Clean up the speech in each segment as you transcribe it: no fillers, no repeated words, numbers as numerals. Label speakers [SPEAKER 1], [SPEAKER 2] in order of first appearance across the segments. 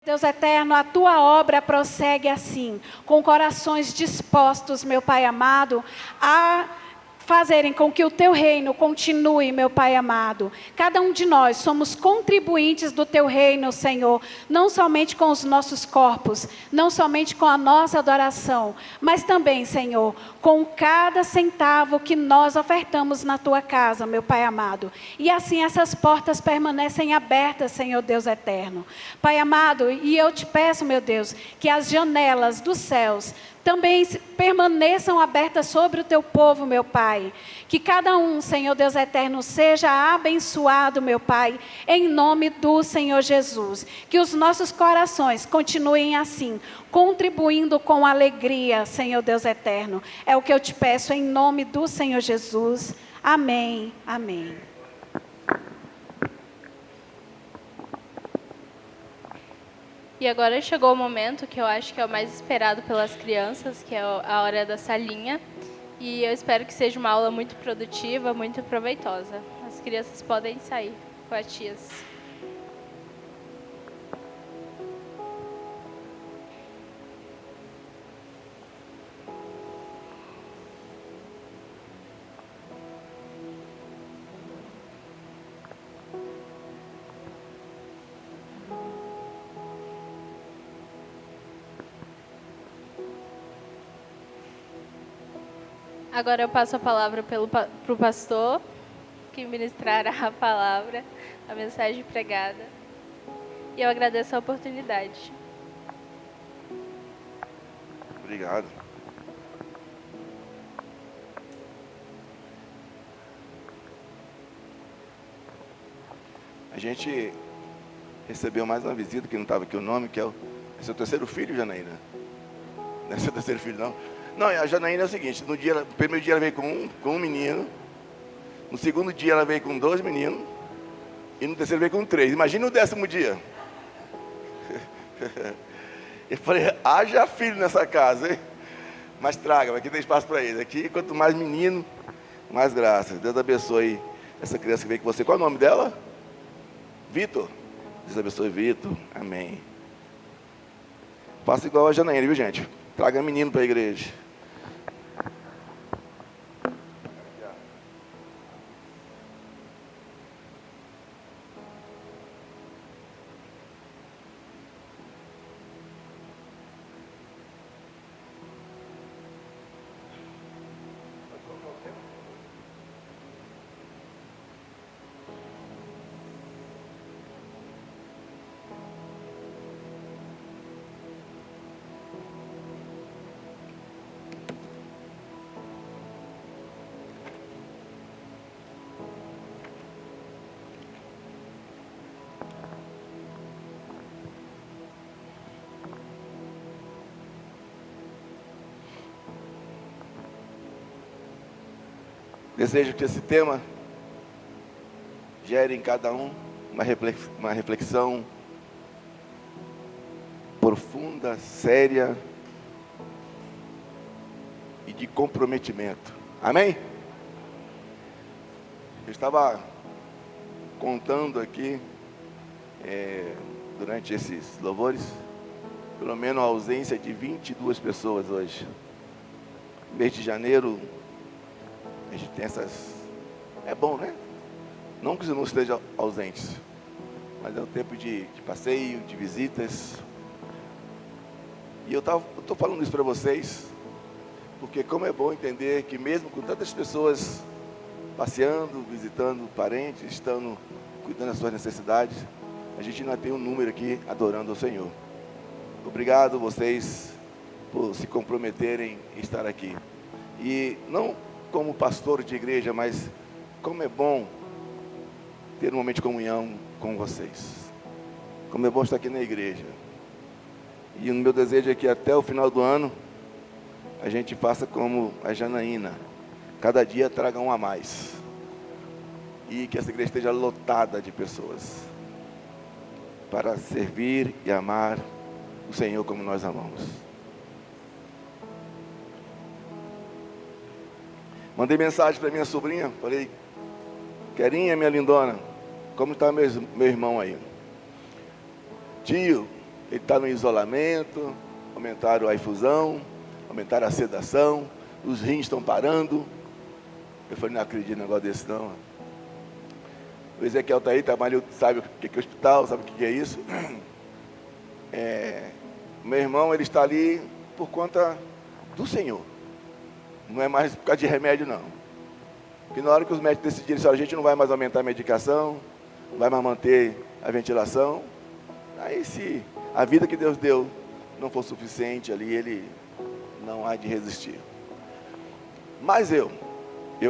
[SPEAKER 1] Deus eterno, a tua obra prossegue assim, com corações dispostos, meu Pai amado, a fazerem com que o teu reino continue, meu Pai amado. Cada um de nós somos contribuintes do teu reino, Senhor, não somente com os nossos corpos, não somente com a nossa adoração, mas também, Senhor, com cada centavo que nós ofertamos na tua casa, meu Pai amado. E assim essas portas permanecem abertas, Senhor Deus eterno. Pai amado, e eu te peço, meu Deus, que as janelas dos céus também permaneçam abertas sobre o teu povo, meu Pai. Que cada um, Senhor Deus eterno, seja abençoado, meu Pai, em nome do Senhor Jesus. Que os nossos corações continuem assim, contribuindo com alegria, Senhor Deus eterno. É o que eu te peço em nome do Senhor Jesus. Amém. Amém.
[SPEAKER 2] E agora chegou o momento que eu acho que é o mais esperado pelas crianças, que é a hora da salinha. E eu espero que seja uma aula muito produtiva, muito proveitosa. As crianças podem sair com as tias. Agora eu passo a palavra para o pastor, que ministrará a palavra, a mensagem pregada. E eu agradeço a oportunidade.
[SPEAKER 3] Obrigado. A gente recebeu mais uma visita, que não estava aqui o nome, que é é seu terceiro filho, Janaína. Não é seu terceiro filho, não. Não, a Janaína é o seguinte, no primeiro dia ela veio com um menino, no segundo dia ela veio com 2 meninos, e no terceiro veio com 3. Imagina o 10º dia. Eu falei, haja filho nessa casa, hein? Mas traga, aqui tem espaço para eles. Aqui, quanto mais menino, mais graça. Deus abençoe essa criança que veio com você. Qual é o nome dela? Vitor. Deus abençoe Vitor. Amém. Faça igual a Janaína, viu, gente? Traga menino para a igreja. Desejo que esse tema gere em cada um uma reflexão profunda, séria e de comprometimento. Amém? Eu estava contando aqui, durante esses louvores, pelo menos a ausência de 22 pessoas hoje. Mês de janeiro, a gente tem essas... É bom, né? Não que os irmãos estejam ausentes, mas é um tempo de passeio, de visitas. E eu estou falando isso para vocês, porque como é bom entender que mesmo com tantas pessoas passeando, visitando parentes, estando cuidando das suas necessidades, a gente ainda tem um número aqui adorando ao Senhor. Obrigado vocês por se comprometerem em estar aqui. E não como pastor de igreja, mas como é bom ter um momento de comunhão com vocês. Como é bom estar aqui na igreja. E o meu desejo é que até o final do ano, a gente faça como a Janaína. Cada dia traga um a mais. E que essa igreja esteja lotada de pessoas. Para servir e amar o Senhor como nós amamos. Mandei mensagem para minha sobrinha, falei, Querinha, minha lindona, como está meu irmão aí? Tio, Ele está no isolamento, aumentaram a infusão, aumentaram a sedação, os rins estão parando. Eu falei, não acredito em negócio desse não. O Ezequiel está aí, trabalha, sabe o que é hospital, sabe o que é isso. Meu irmão, ele está ali por conta do Senhor. Não é mais por causa de remédio, não. Porque na hora que os médicos decidirem, a gente não vai mais aumentar a medicação, não vai mais manter a ventilação. Aí se a vida que Deus deu não for suficiente ali, ele não há de resistir. Mas eu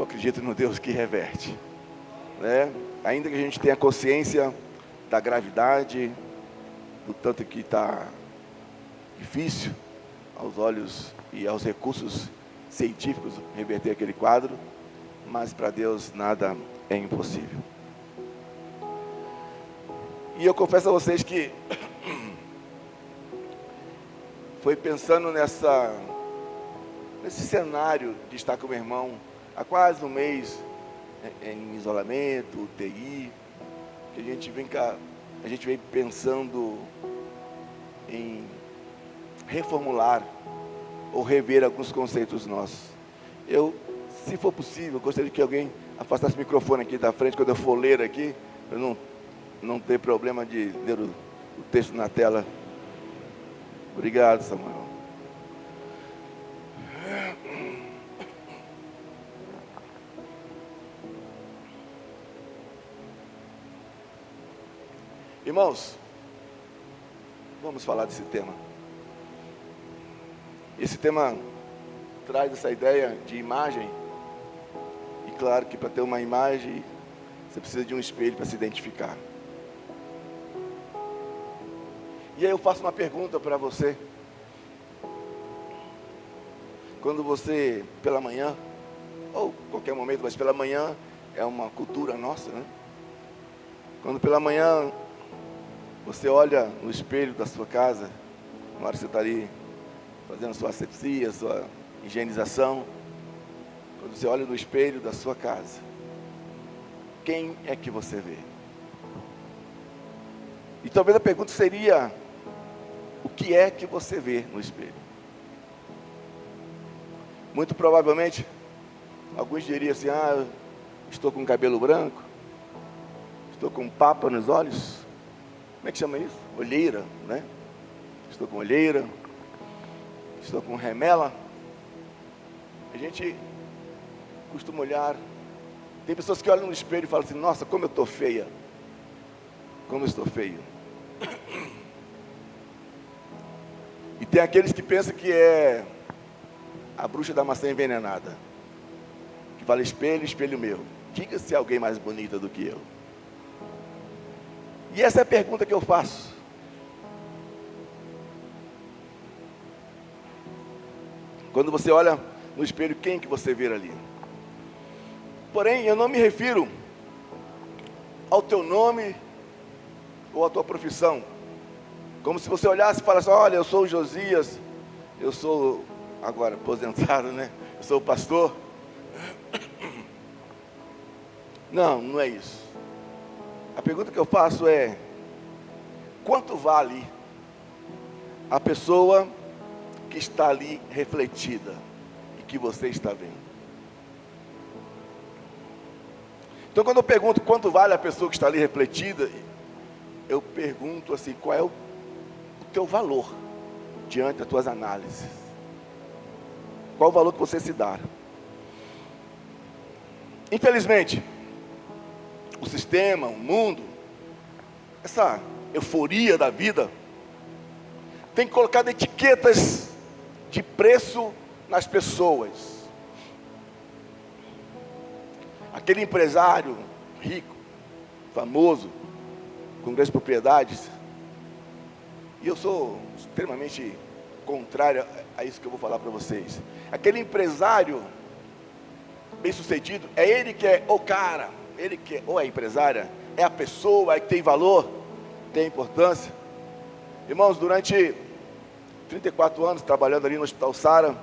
[SPEAKER 3] acredito no Deus que reverte, né? Ainda que a gente tenha consciência da gravidade, do tanto que está difícil aos olhos e aos recursos científicos reverter aquele quadro, mas para Deus nada é impossível. E eu confesso a vocês que foi pensando nesse cenário de estar com meu irmão há quase um mês em isolamento, UTI, que a gente vem pensando em reformular ou rever alguns conceitos nossos. Se for possível, gostaria que alguém afastasse o microfone aqui da frente quando eu for ler aqui, para não ter problema de ler o texto na tela. Obrigado, Samuel. Irmãos, vamos falar desse tema. Esse tema traz essa ideia de imagem. E claro que para ter uma imagem, você precisa de um espelho para se identificar. E aí eu faço uma pergunta para você. Quando você, pela manhã, ou qualquer momento, mas pela manhã, é uma cultura nossa, né? Quando pela manhã você olha no espelho da sua casa, na hora que você está ali fazendo sua asepsia, sua higienização, quando você olha no espelho da sua casa, quem é que você vê? E talvez a pergunta seria, o que é que você vê no espelho? Muito provavelmente, alguns diriam assim, estou com cabelo branco, estou com papa nos olhos. Como é que chama isso? Olheira, né? Estou com olheira, estou com remela. A gente costuma olhar. Tem pessoas que olham no espelho e falam assim, nossa, como eu estou feia. Como eu estou feio. E tem aqueles que pensam que é a bruxa da maçã envenenada. Que fala, espelho, espelho meu. Diga se é alguém mais bonita do que eu. E essa é a pergunta que eu faço. Quando você olha no espelho, quem que você vê ali? Porém, eu não me refiro ao teu nome ou à tua profissão. Como se você olhasse e falasse, olha, eu sou o Josias, eu sou agora aposentado, né? Eu sou o pastor. Não, não é isso. A pergunta que eu faço é, quanto vale a pessoa que está ali refletida e que você está vendo? Então, quando eu pergunto quanto vale a pessoa que está ali refletida, eu pergunto assim, qual é o teu valor diante das tuas análises? Qual o valor que você se dá? Infelizmente, o sistema, o mundo, essa euforia da vida, tem colocado etiquetas de preço nas pessoas. Aquele empresário rico, famoso, com grandes propriedades, e eu sou extremamente contrário a isso que eu vou falar para vocês. Aquele empresário bem sucedido, é ele que é o cara, ele que é, ou é a empresária, é a pessoa, é que tem valor, tem importância. Irmãos, durante 34 anos trabalhando ali no Hospital Sara,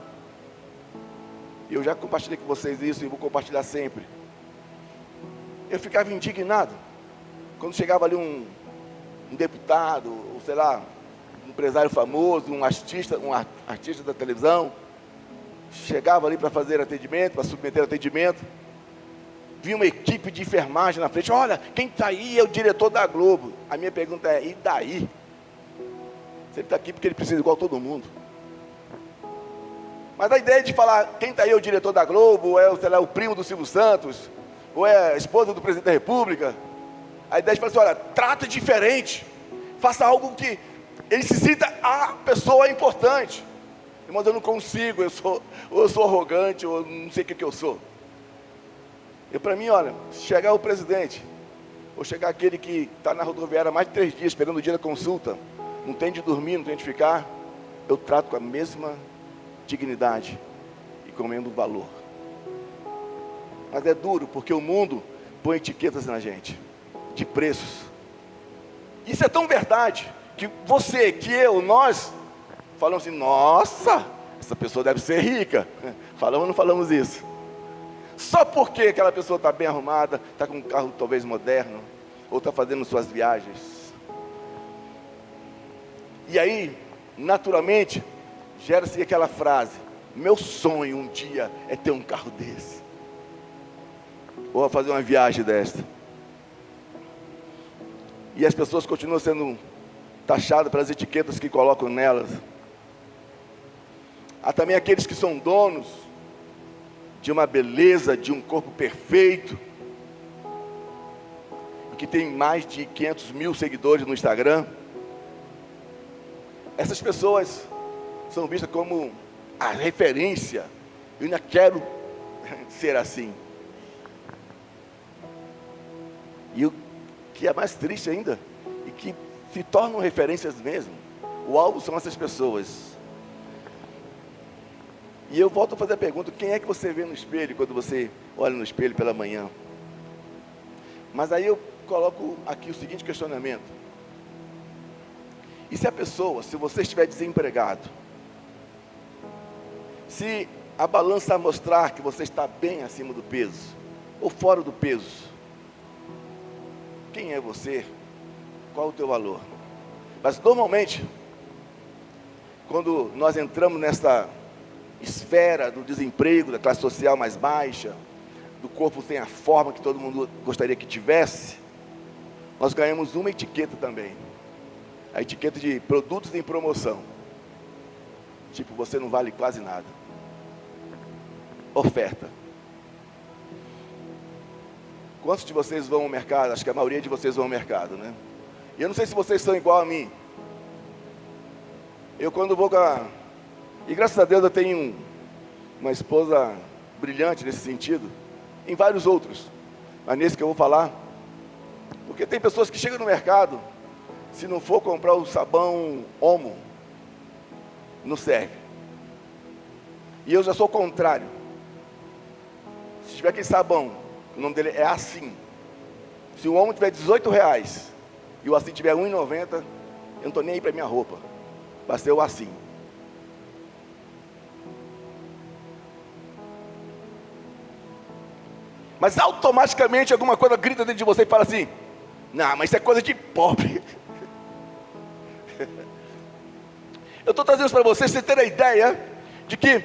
[SPEAKER 3] eu já compartilhei com vocês isso e vou compartilhar sempre. Eu ficava indignado quando chegava ali um deputado, ou sei lá, empresário famoso, um artista da televisão, chegava ali para fazer atendimento, para submeter atendimento, vi uma equipe de enfermagem na frente, olha, quem está aí é o diretor da Globo. A minha pergunta é, e daí? Ele está aqui porque ele precisa igual todo mundo. Mas a ideia de falar, quem está aí é o diretor da Globo, ou é, sei lá, o primo do Silvio Santos, ou é a esposa do presidente da República, a ideia de falar assim, olha, trata diferente, faça algo que ele se sinta a pessoa importante. Mas eu não consigo, ou eu sou arrogante, ou não sei o que eu sou. E para mim, olha, se chegar o presidente, ou chegar aquele que está na rodoviária há mais de 3 dias, esperando o dia da consulta, não tem de dormir, não tem de ficar, eu trato com a mesma dignidade e com o mesmo valor. Mas é duro, porque o mundo põe etiquetas na gente, de preços. Isso é tão verdade, que você, que eu, nós, falamos assim, nossa, essa pessoa deve ser rica. Falamos ou não falamos isso? Só porque aquela pessoa está bem arrumada, está com um carro talvez moderno, ou está fazendo suas viagens. E aí, naturalmente, gera-se aquela frase, meu sonho um dia é ter um carro desse. Ou fazer uma viagem desta. E as pessoas continuam sendo taxadas pelas etiquetas que colocam nelas. Há também aqueles que são donos de uma beleza, de um corpo perfeito, que tem mais de 500 mil seguidores no Instagram. Essas pessoas são vistas como a referência. Eu ainda quero ser assim. E o que é mais triste ainda, e que se tornam referências mesmo, o alvo são essas pessoas. E eu volto a fazer a pergunta, quem é que você vê no espelho, quando você olha no espelho pela manhã? Mas aí eu coloco aqui o seguinte questionamento. E se a pessoa, se você estiver desempregado, se a balança mostrar que você está bem acima do peso, ou fora do peso, quem é você? Qual o teu valor? Mas normalmente, quando nós entramos nessa esfera do desemprego, da classe social mais baixa, do corpo sem a forma que todo mundo gostaria que tivesse, nós ganhamos uma etiqueta também, a etiqueta de produtos em promoção. Tipo, você não vale quase nada. Oferta. Quantos de vocês vão ao mercado? Acho que a maioria de vocês vão ao mercado, né? E eu não sei se vocês são igual a mim. Eu quando vou com a... E graças a Deus eu tenho uma esposa brilhante nesse sentido, em vários outros, mas nesse que eu vou falar, porque tem pessoas que chegam no mercado, se não for comprar o sabão Omo, não serve. E eu já sou o contrário. Se tiver aquele sabão, o nome dele é Assim. Se o Omo tiver R$18 e o Assim tiver R$1,90, eu não estou nem aí para minha roupa, vai ser o Assim. Mas automaticamente alguma coisa grita dentro de você e fala assim, não, mas isso é coisa de pobre. Eu estou trazendo isso para vocês terem a ideia de que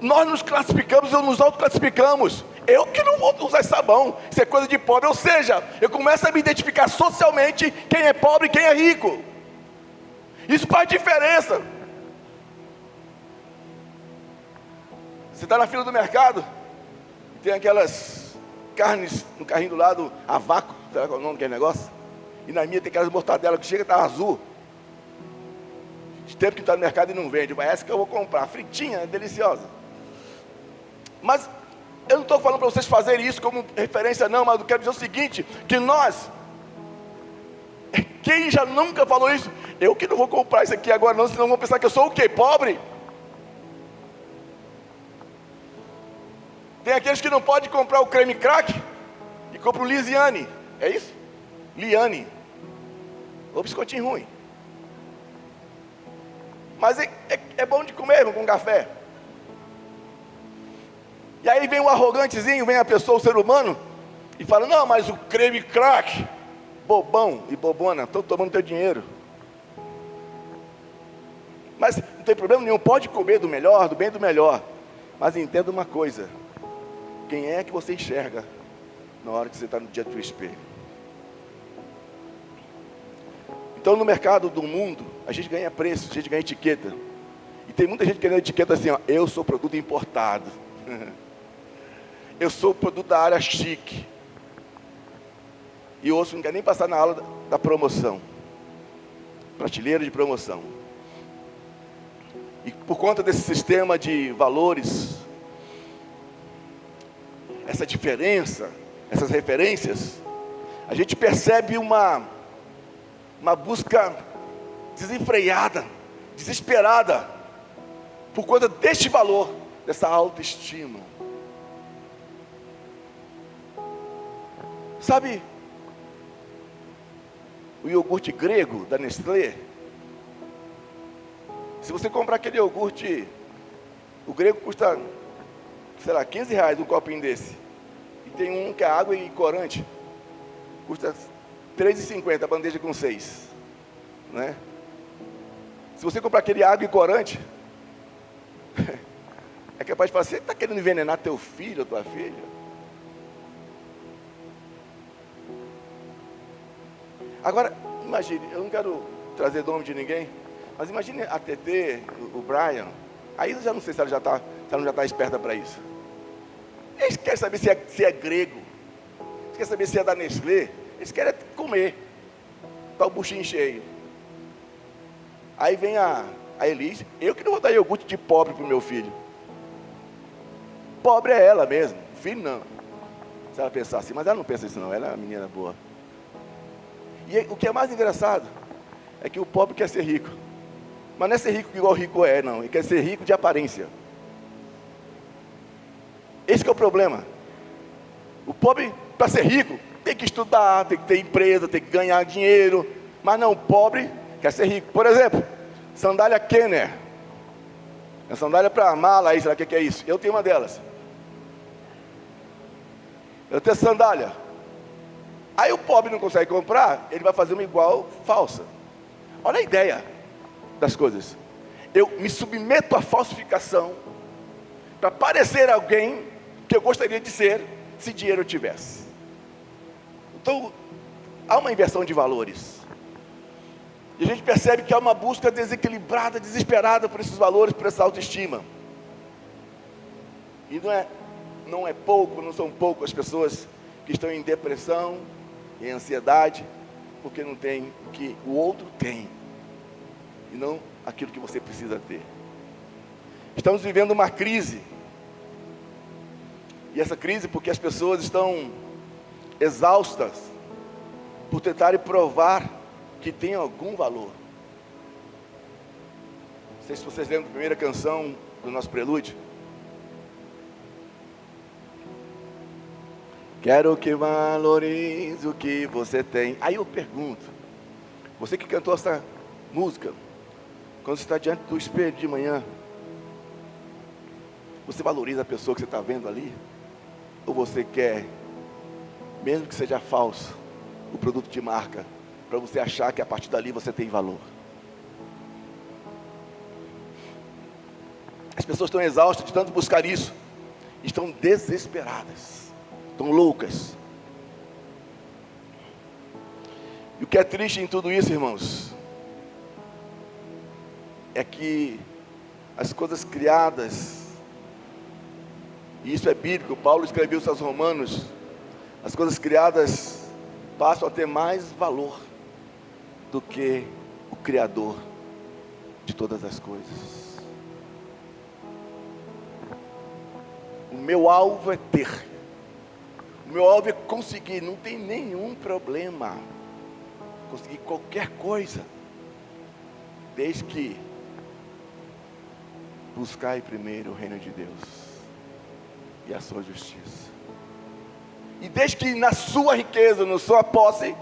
[SPEAKER 3] nós nos classificamos ou nos autoclassificamos. Eu que não vou usar sabão, isso é coisa de pobre. Ou seja, eu começo a me identificar socialmente quem é pobre e quem é rico. Isso faz diferença. Você está na fila do mercado, tem aquelas carnes no carrinho do lado, a vácuo, será qual é o nome daquele negócio? E na minha tem aquelas mortadela que chega e está azul. De tempo que está no mercado e não vende, mas essa que eu vou comprar, fritinha, é deliciosa. Mas eu não estou falando para vocês fazerem isso como referência não, mas eu quero dizer o seguinte, que nós, quem já nunca falou isso, eu que não vou comprar isso aqui agora não, senão vão pensar que eu sou o quê? Pobre? Tem aqueles que não podem comprar o creme crack e compram o Lisiane, é isso? Liane, ou biscoitinho ruim. Mas é bom de comer, irmão, com café. E aí vem o arrogantezinho, vem a pessoa, o ser humano, e fala, não, mas o creme crack, bobão e bobona, estão tomando teu dinheiro. Mas não tem problema nenhum, pode comer do melhor, do bem do melhor. Mas entenda uma coisa, quem é que você enxerga na hora que você está no diante do espelho? Então no mercado do mundo, a gente ganha preço, a gente ganha etiqueta. E tem muita gente querendo etiqueta assim, ó, eu sou produto importado. Eu sou produto da área chique. E outros não querem nem passar na aula da promoção. Prateleira de promoção. E por conta desse sistema de valores, essa diferença, essas referências, a gente percebe uma busca desenfreada, desesperada, por conta deste valor, dessa autoestima. Sabe o iogurte grego da Nestlé? Se você comprar aquele iogurte, o grego custa, sei lá, R$15 um copinho desse. E tem um que é água e corante, custa R$3,50 a bandeja com 6, né? Se você comprar aquele água e corante, é capaz de falar, você está querendo envenenar teu filho ou tua filha? Agora, imagine, eu não quero trazer nome de ninguém, mas imagine a TT, o Brian, aí eu já não sei se ela já está esperta para isso. Eles querem saber se é grego, eles querem saber se é da Nestlé, eles querem comer, tá o buchinho cheio. Aí vem a Elis, eu que não vou dar iogurte de pobre para o meu filho. Pobre é ela mesmo, filho não. Se ela pensar assim, mas ela não pensa isso não, ela é uma menina boa. E o que é mais engraçado, é que o pobre quer ser rico. Mas não é ser rico igual o rico é, não. Ele quer ser rico de aparência. Esse que é o problema. O pobre, para ser rico, tem que estudar, tem que ter empresa, tem que ganhar dinheiro. Mas não, o pobre quer ser rico. Por exemplo, sandália Kenner. É sandália para mala aí, será o que é isso? Eu tenho uma delas. Eu tenho sandália. Aí o pobre não consegue comprar, ele vai fazer uma igual falsa. Olha a ideia das coisas. Eu me submeto à falsificação para parecer alguém que eu gostaria de ser se dinheiro eu tivesse. Então, há uma inversão de valores. E a gente percebe que há uma busca desequilibrada, desesperada por esses valores, por essa autoestima. E não é pouco, não são poucas as pessoas que estão em depressão, em ansiedade, porque não tem o que o outro tem, e não aquilo que você precisa ter. Estamos vivendo uma crise, e essa crise porque as pessoas estão exaustas, por tentarem provar que tem algum valor. Não sei se vocês lembram da primeira canção do nosso prelúdio. Quero que valorize o que você tem. Aí eu pergunto, você que cantou essa música, quando você está diante do espelho de manhã, você valoriza a pessoa que você está vendo ali? Ou você quer, mesmo que seja falso, o produto de marca, para você achar que a partir dali você tem valor? As pessoas estão exaustas de tanto buscar isso, estão desesperadas, estão loucas. E o que é triste em tudo isso, irmãos, é que as coisas criadas, e isso é bíblico, Paulo escreveu isso aos Romanos, as coisas criadas passam a ter mais valor do que o Criador de todas as coisas. O meu alvo é ter. O meu alvo é conseguir, não tem nenhum problema conseguir qualquer coisa, desde que buscai primeiro o reino de Deus e a sua justiça, e desde que na sua riqueza, na sua posse,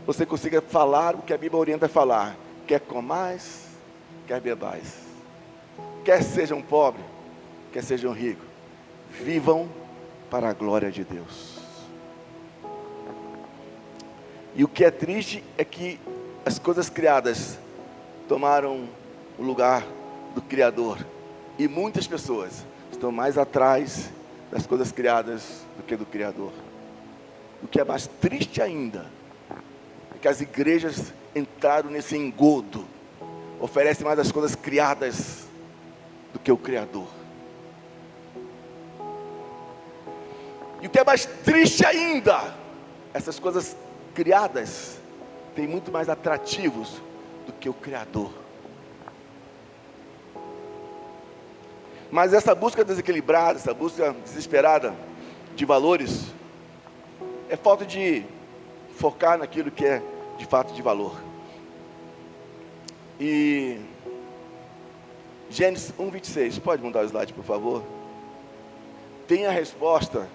[SPEAKER 3] você consiga falar o que a Bíblia orienta a falar, quer comais, quer bebais, quer sejam pobres, quer sejam ricos, vivam para a glória de Deus. E o que é triste é que as coisas criadas tomaram o lugar do Criador. E muitas pessoas estão mais atrás das coisas criadas do que do Criador. O que é mais triste ainda é que as igrejas entraram nesse engodo, oferecem mais as coisas criadas do que o Criador. E o que é mais triste ainda, essas coisas criadas têm muito mais atrativos do que o Criador. Mas essa busca desequilibrada, essa busca desesperada de valores, é falta de focar naquilo que é de fato de valor. E Gênesis 1:26, pode mudar o slide, por favor? Tem a resposta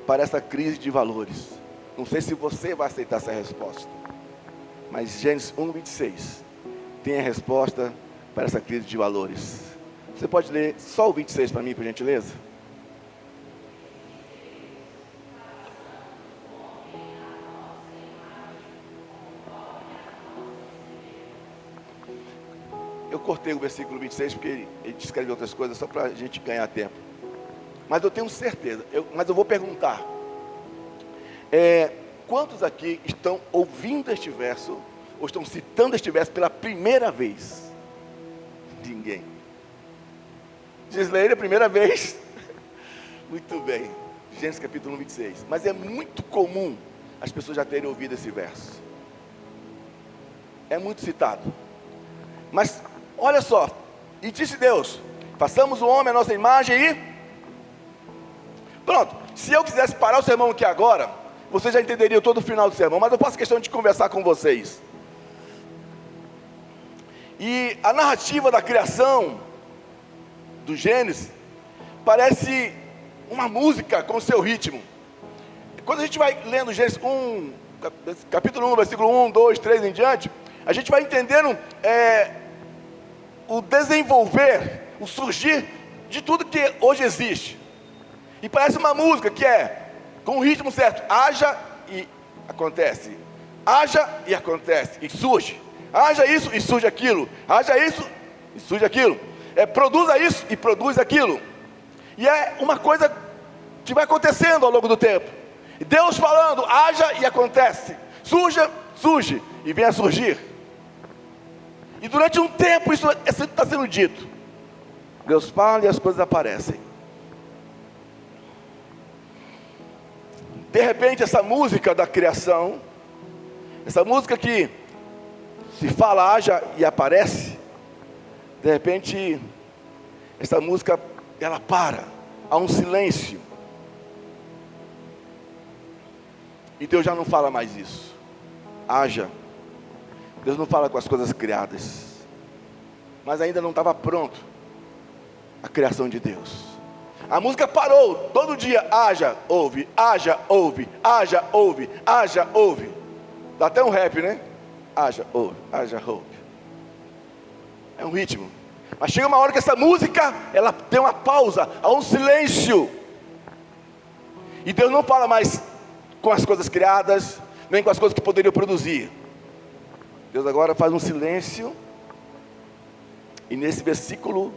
[SPEAKER 3] para essa crise de valores. Não sei se você vai aceitar essa resposta, mas Gênesis 1:26 tem a resposta para essa crise de valores. Você pode ler só o 26 para mim, por gentileza? Eu cortei o versículo 26 porque ele descreve outras coisas só para a gente ganhar tempo. Mas eu tenho certeza, mas eu vou perguntar. Quantos aqui estão ouvindo este verso, ou estão citando este verso pela primeira vez? Ninguém. Gislaine, a primeira vez. Muito bem. Gênesis capítulo 26. Mas é muito comum as pessoas já terem ouvido esse verso. É muito citado. Mas, olha só. E disse Deus: façamos o homem à nossa imagem e... Pronto. Se eu quisesse parar o sermão aqui agora, você já entenderia todo o final do sermão. Mas eu faço questão de conversar com vocês. E a narrativa da criação do Gênesis parece uma música com seu ritmo. Quando a gente vai lendo Gênesis 1, capítulo 1, versículo 1, 2, 3 em diante, a gente vai entendendo o desenvolver, o surgir de tudo que hoje existe. E parece uma música que é com o ritmo certo: haja e acontece, haja e acontece, e surge, haja isso e surge aquilo, haja isso e surge aquilo, produza isso e produz aquilo. E é uma coisa que vai acontecendo ao longo do tempo. E Deus falando, haja e acontece, surge e vem a surgir. E durante um tempo isso está sendo dito. Deus fala e as coisas aparecem. De repente essa música da criação, essa música que se fala, haja e aparece, de repente essa música ela para, há um silêncio. E Deus já não fala mais isso. Haja. Deus não fala com as coisas criadas. Mas ainda não estava pronto a criação de Deus. A música parou, todo dia, haja, ouve, haja, ouve, haja, ouve, haja, ouve. Dá até um rap, né? Haja, ouve, haja, ouve. É um ritmo. Mas chega uma hora que essa música, ela tem uma pausa, há um silêncio. E Deus não fala mais com as coisas criadas, nem com as coisas que poderiam produzir. Deus agora faz um silêncio. E nesse versículo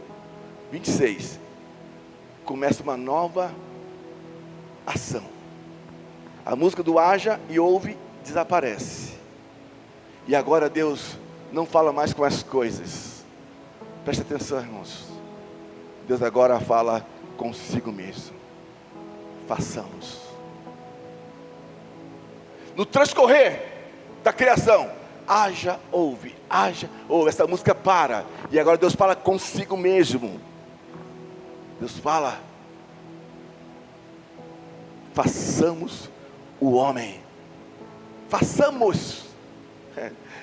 [SPEAKER 3] 26, começa uma nova ação. A música do haja e ouve desaparece. E agora Deus não fala mais com as coisas. Preste atenção, irmãos. Deus agora fala consigo mesmo. Façamos. No transcorrer da criação, haja, ouve, essa música para. E agora Deus fala consigo mesmo. Deus fala: façamos o homem. Façamos.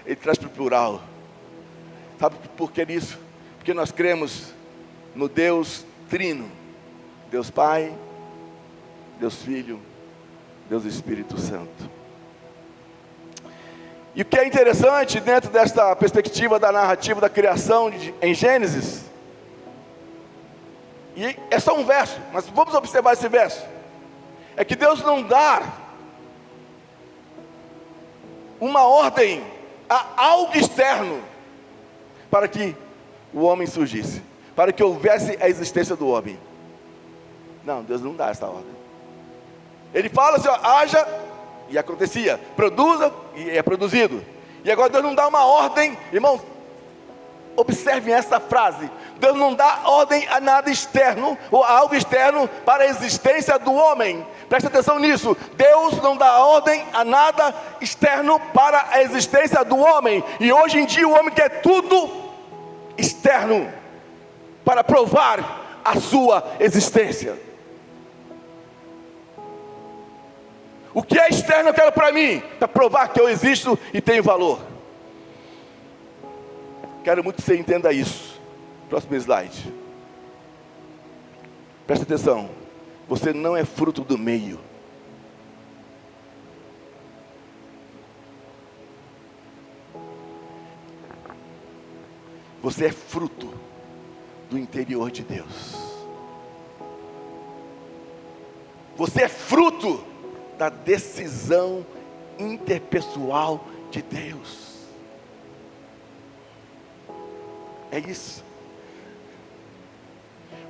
[SPEAKER 3] Ele traz para o plural. Sabe por que isso? Porque nós cremos no Deus Trino. Deus Pai, Deus Filho, Deus Espírito Santo. E o que é interessante dentro desta perspectiva da narrativa da criação em Gênesis, e é só um verso, mas vamos observar esse verso, é que Deus não dá uma ordem a algo externo para que o homem surgisse, para que houvesse a existência do homem. Não, Deus não dá essa ordem. Ele fala assim, ó, haja, e acontecia, produza, e é produzido. E agora Deus não dá uma ordem, irmãos, observem essa frase, Deus não dá ordem a nada externo, ou a algo externo para a existência do homem. Presta atenção nisso, Deus não dá ordem a nada externo para a existência do homem. E hoje em dia o homem quer tudo externo, para provar a sua existência. O que é externo eu quero para mim, para provar que eu existo e tenho valor. Quero muito que você entenda isso. Próximo slide. Presta atenção. Você não é fruto do meio. Você é fruto do interior de Deus. Você é fruto da decisão interpessoal de Deus. É isso.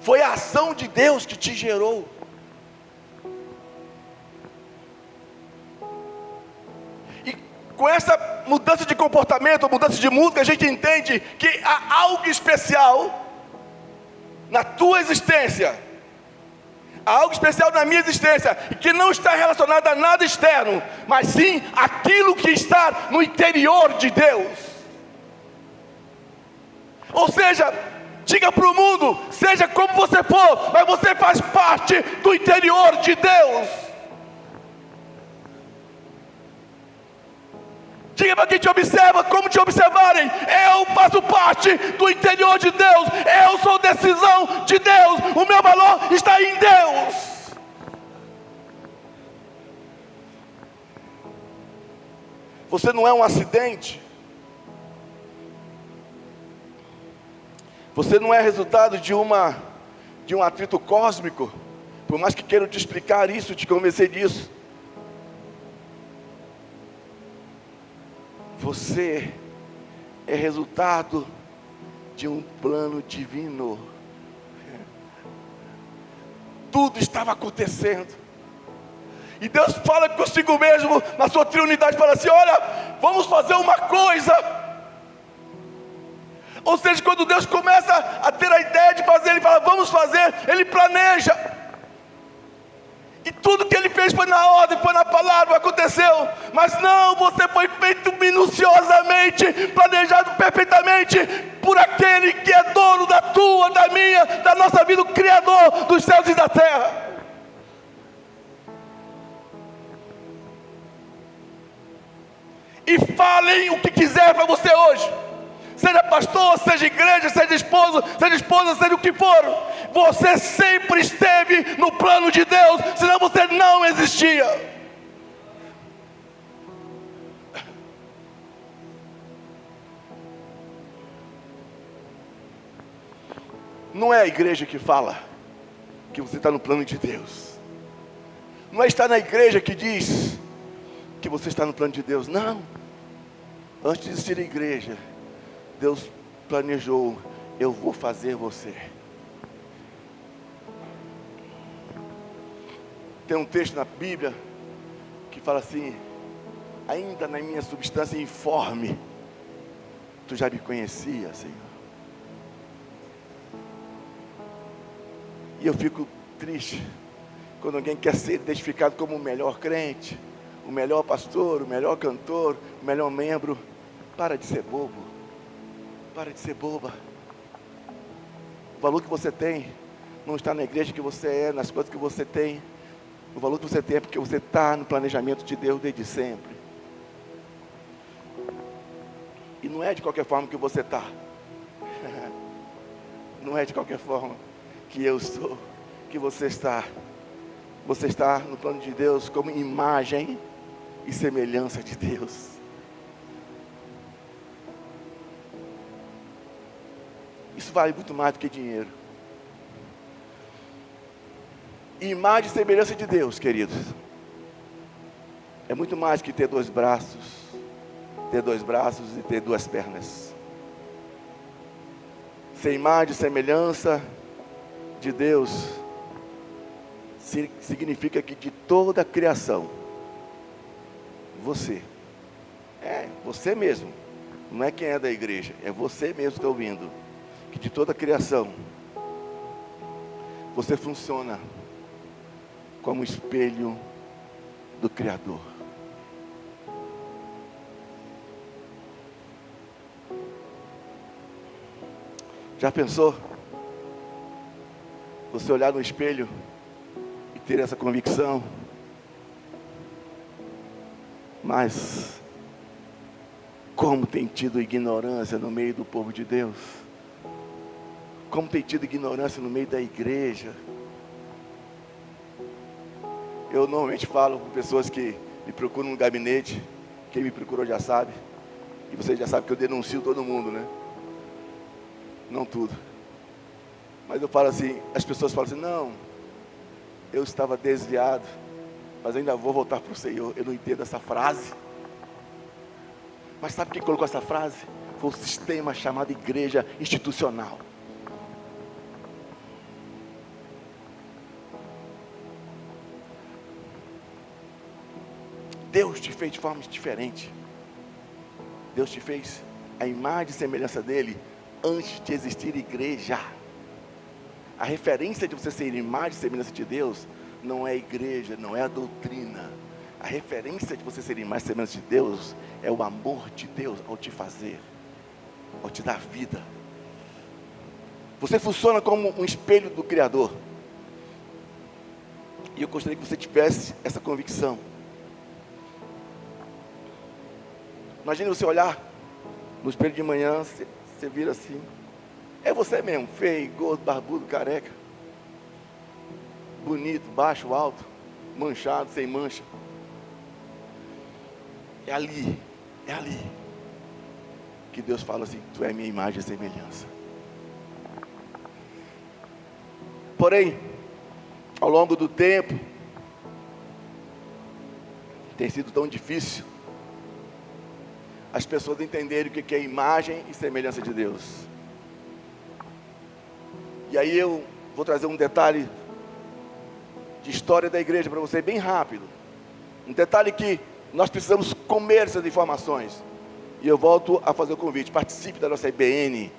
[SPEAKER 3] Foi a ação de Deus que te gerou. E com essa mudança de comportamento, mudança de música, a gente entende que há algo especial na tua existência. Há algo especial na minha existência, que não está relacionado a nada externo, mas sim aquilo que está no interior de Deus. Ou seja, diga para o mundo, seja como você for, mas você faz parte do interior de Deus. Diga para quem te observa, como te observarem, eu faço parte do interior de Deus, eu sou decisão de Deus, o meu valor está em Deus. Você não é um acidente. Você não é resultado de um atrito cósmico. Por mais que queiram te explicar isso, te convencer disso. Você é resultado de um plano divino. Tudo estava acontecendo. E Deus fala consigo mesmo, na sua triunidade, fala assim, olha, vamos fazer uma coisa. Ou seja, quando Deus começa a ter a ideia de fazer, Ele fala, vamos fazer, Ele planeja. E tudo que Ele fez foi na ordem, foi na palavra, aconteceu. Mas não, você foi feito minuciosamente, planejado perfeitamente, por aquele que é dono da tua, da minha, da nossa vida, o Criador dos céus e da terra. E falem o que quiser para você hoje. Seja pastor, seja igreja, seja esposa, seja o que for. Você sempre esteve no plano de Deus, senão você não existia. Não é a igreja que fala que você está no plano de Deus. Não é estar na igreja que diz que você está no plano de Deus. Não. Antes de existir a igreja, Deus planejou, eu vou fazer você. Tem um texto na Bíblia que fala assim, ainda na minha substância informe, tu já me conhecia, Senhor. E eu fico triste quando alguém quer ser identificado como o melhor crente, o melhor pastor, o melhor cantor, o melhor membro. Para de ser bobo. Para de ser boba. O valor que você tem não está na igreja que você é, nas coisas que você tem. O valor que você tem é porque você está no planejamento de Deus desde sempre. E não é de qualquer forma que você está. Não é de qualquer forma que eu estou, que você está. Você está no plano de Deus como imagem e semelhança de Deus. Isso vale muito mais do que dinheiro. Imagem e semelhança de Deus, queridos, é muito mais que ter dois braços e ter duas pernas. ser imagem e semelhança de Deus significa que de toda a criação, você mesmo, não é quem é da igreja, é você mesmo que está ouvindo, que de toda a criação, você funciona como espelho do Criador. Já pensou? Você olhar no espelho e ter essa convicção? Mas como tem tido ignorância no meio do povo de Deus? Como tem tido ignorância no meio da igreja? Eu normalmente falo com pessoas que me procuram no gabinete. Quem me procurou já sabe. E vocês já sabem que eu denuncio todo mundo, né? Não tudo. Mas eu falo assim, as pessoas falam assim, não, eu estava desviado, mas ainda vou voltar para o Senhor. Eu não entendo essa frase. Mas sabe quem colocou essa frase? Foi o sistema chamado igreja institucional. Deus te fez de forma diferente. Deus te fez a imagem e semelhança dele antes de existir igreja. A referência de você ser imagem e semelhança de Deus não é a igreja, não é a doutrina. A referência de você ser imagem e semelhança de Deus é o amor de Deus ao te fazer, ao te dar vida. Você funciona como um espelho do Criador. E eu gostaria que você tivesse essa convicção. Imagine você olhar no espelho de manhã, você vira assim. É você mesmo, feio, gordo, barbudo, careca. Bonito, baixo, alto, manchado, sem mancha. É ali que Deus fala assim, tu é minha imagem e semelhança. Porém, ao longo do tempo, tem sido tão difícil as pessoas entenderem o que é imagem e semelhança de Deus. E aí eu vou trazer um detalhe de história da igreja para você, bem rápido. Um detalhe que nós precisamos comer essas informações. E eu volto a fazer o convite, participe da nossa IBN,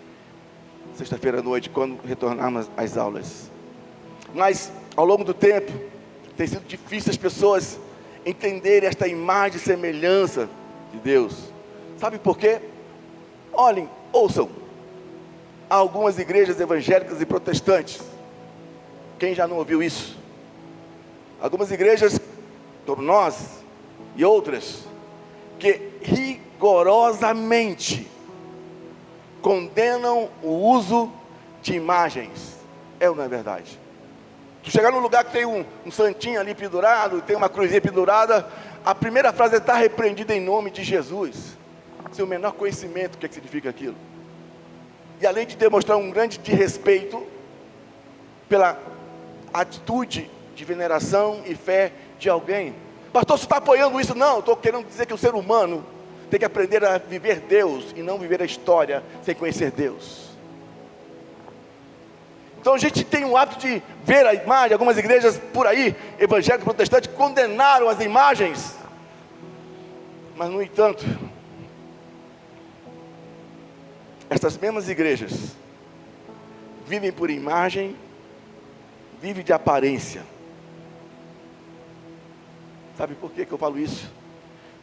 [SPEAKER 3] sexta-feira à noite, quando retornarmos às aulas. Mas, ao longo do tempo, tem sido difícil as pessoas entenderem esta imagem e semelhança de Deus. Sabe por quê? Olhem, ouçam. Há algumas igrejas evangélicas e protestantes. Quem já não ouviu isso? Algumas igrejas, como nós e outras, que rigorosamente condenam o uso de imagens. É ou não é verdade? Tu chegar num lugar que tem um santinho ali pendurado, tem uma cruzinha pendurada, a primeira frase está repreendida em nome de Jesus. Sem o menor conhecimento do que significa aquilo. E além de demonstrar um grande desrespeito pela atitude de veneração e fé de alguém. Pastor, você está apoiando isso? Não, estou querendo dizer que o ser humano tem que aprender a viver Deus e não viver a história sem conhecer Deus. Então a gente tem o hábito de ver a imagem. Algumas igrejas por aí, evangélicas, protestantes, condenaram as imagens. Mas no entanto, estas mesmas igrejas vivem por imagem, vivem de aparência. Sabe por que eu falo isso?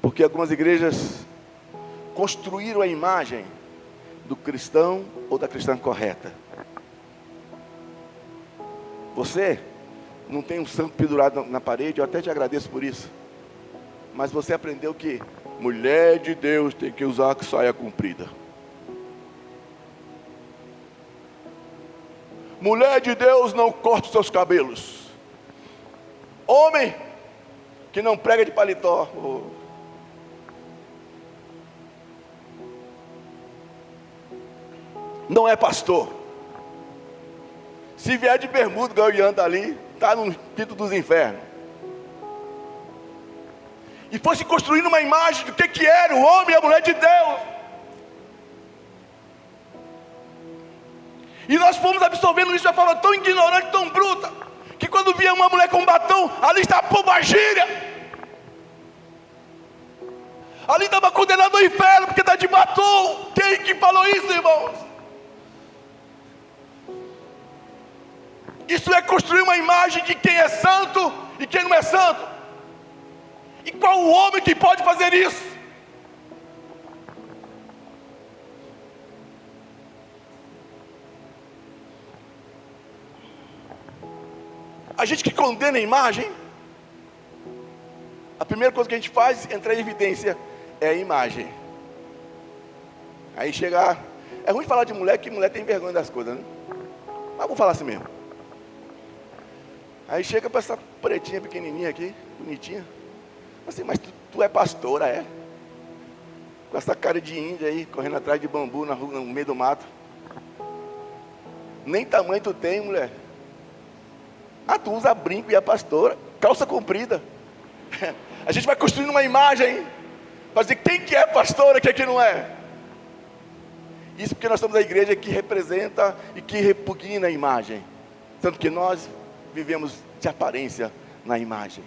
[SPEAKER 3] Porque algumas igrejas construíram a imagem do cristão ou da cristã correta. Você não tem um santo pendurado na parede, eu até te agradeço por isso. Mas você aprendeu que mulher de Deus tem que usar saia comprida. Mulher de Deus não corta os seus cabelos. Homem que não prega de paletó. Não é pastor. Se vier de bermuda, igual ele anda ali, está no quinto dos infernos. E fosse construindo uma imagem do que era o homem e a mulher de Deus. E nós fomos absorvendo isso de uma forma tão ignorante, tão bruta, que quando via uma mulher com batom, ali está a pombagira. Ali estava condenado ao inferno porque está de batom. Quem que falou isso, irmãos? Isso é construir uma imagem de quem é santo e quem não é santo. E qual o homem que pode fazer isso? A gente que condena a imagem, a primeira coisa que a gente faz, entrar em evidência, é a imagem. Aí chegar, é ruim falar de mulher, que mulher tem vergonha das coisas, né? Mas vou falar assim mesmo. Aí chega para essa pretinha pequenininha aqui, bonitinha. Assim, mas tu é pastora, é? Com essa cara de índia aí, correndo atrás de bambu na rua, no meio do mato. Nem tamanho tu tem, mulher. Ah, tu usa brinco e é pastora, calça comprida. A gente vai construindo uma imagem para dizer quem que é pastora, quem que não é. Isso porque nós somos a igreja que representa e que repugna a imagem. Tanto que nós vivemos de aparência na imagem.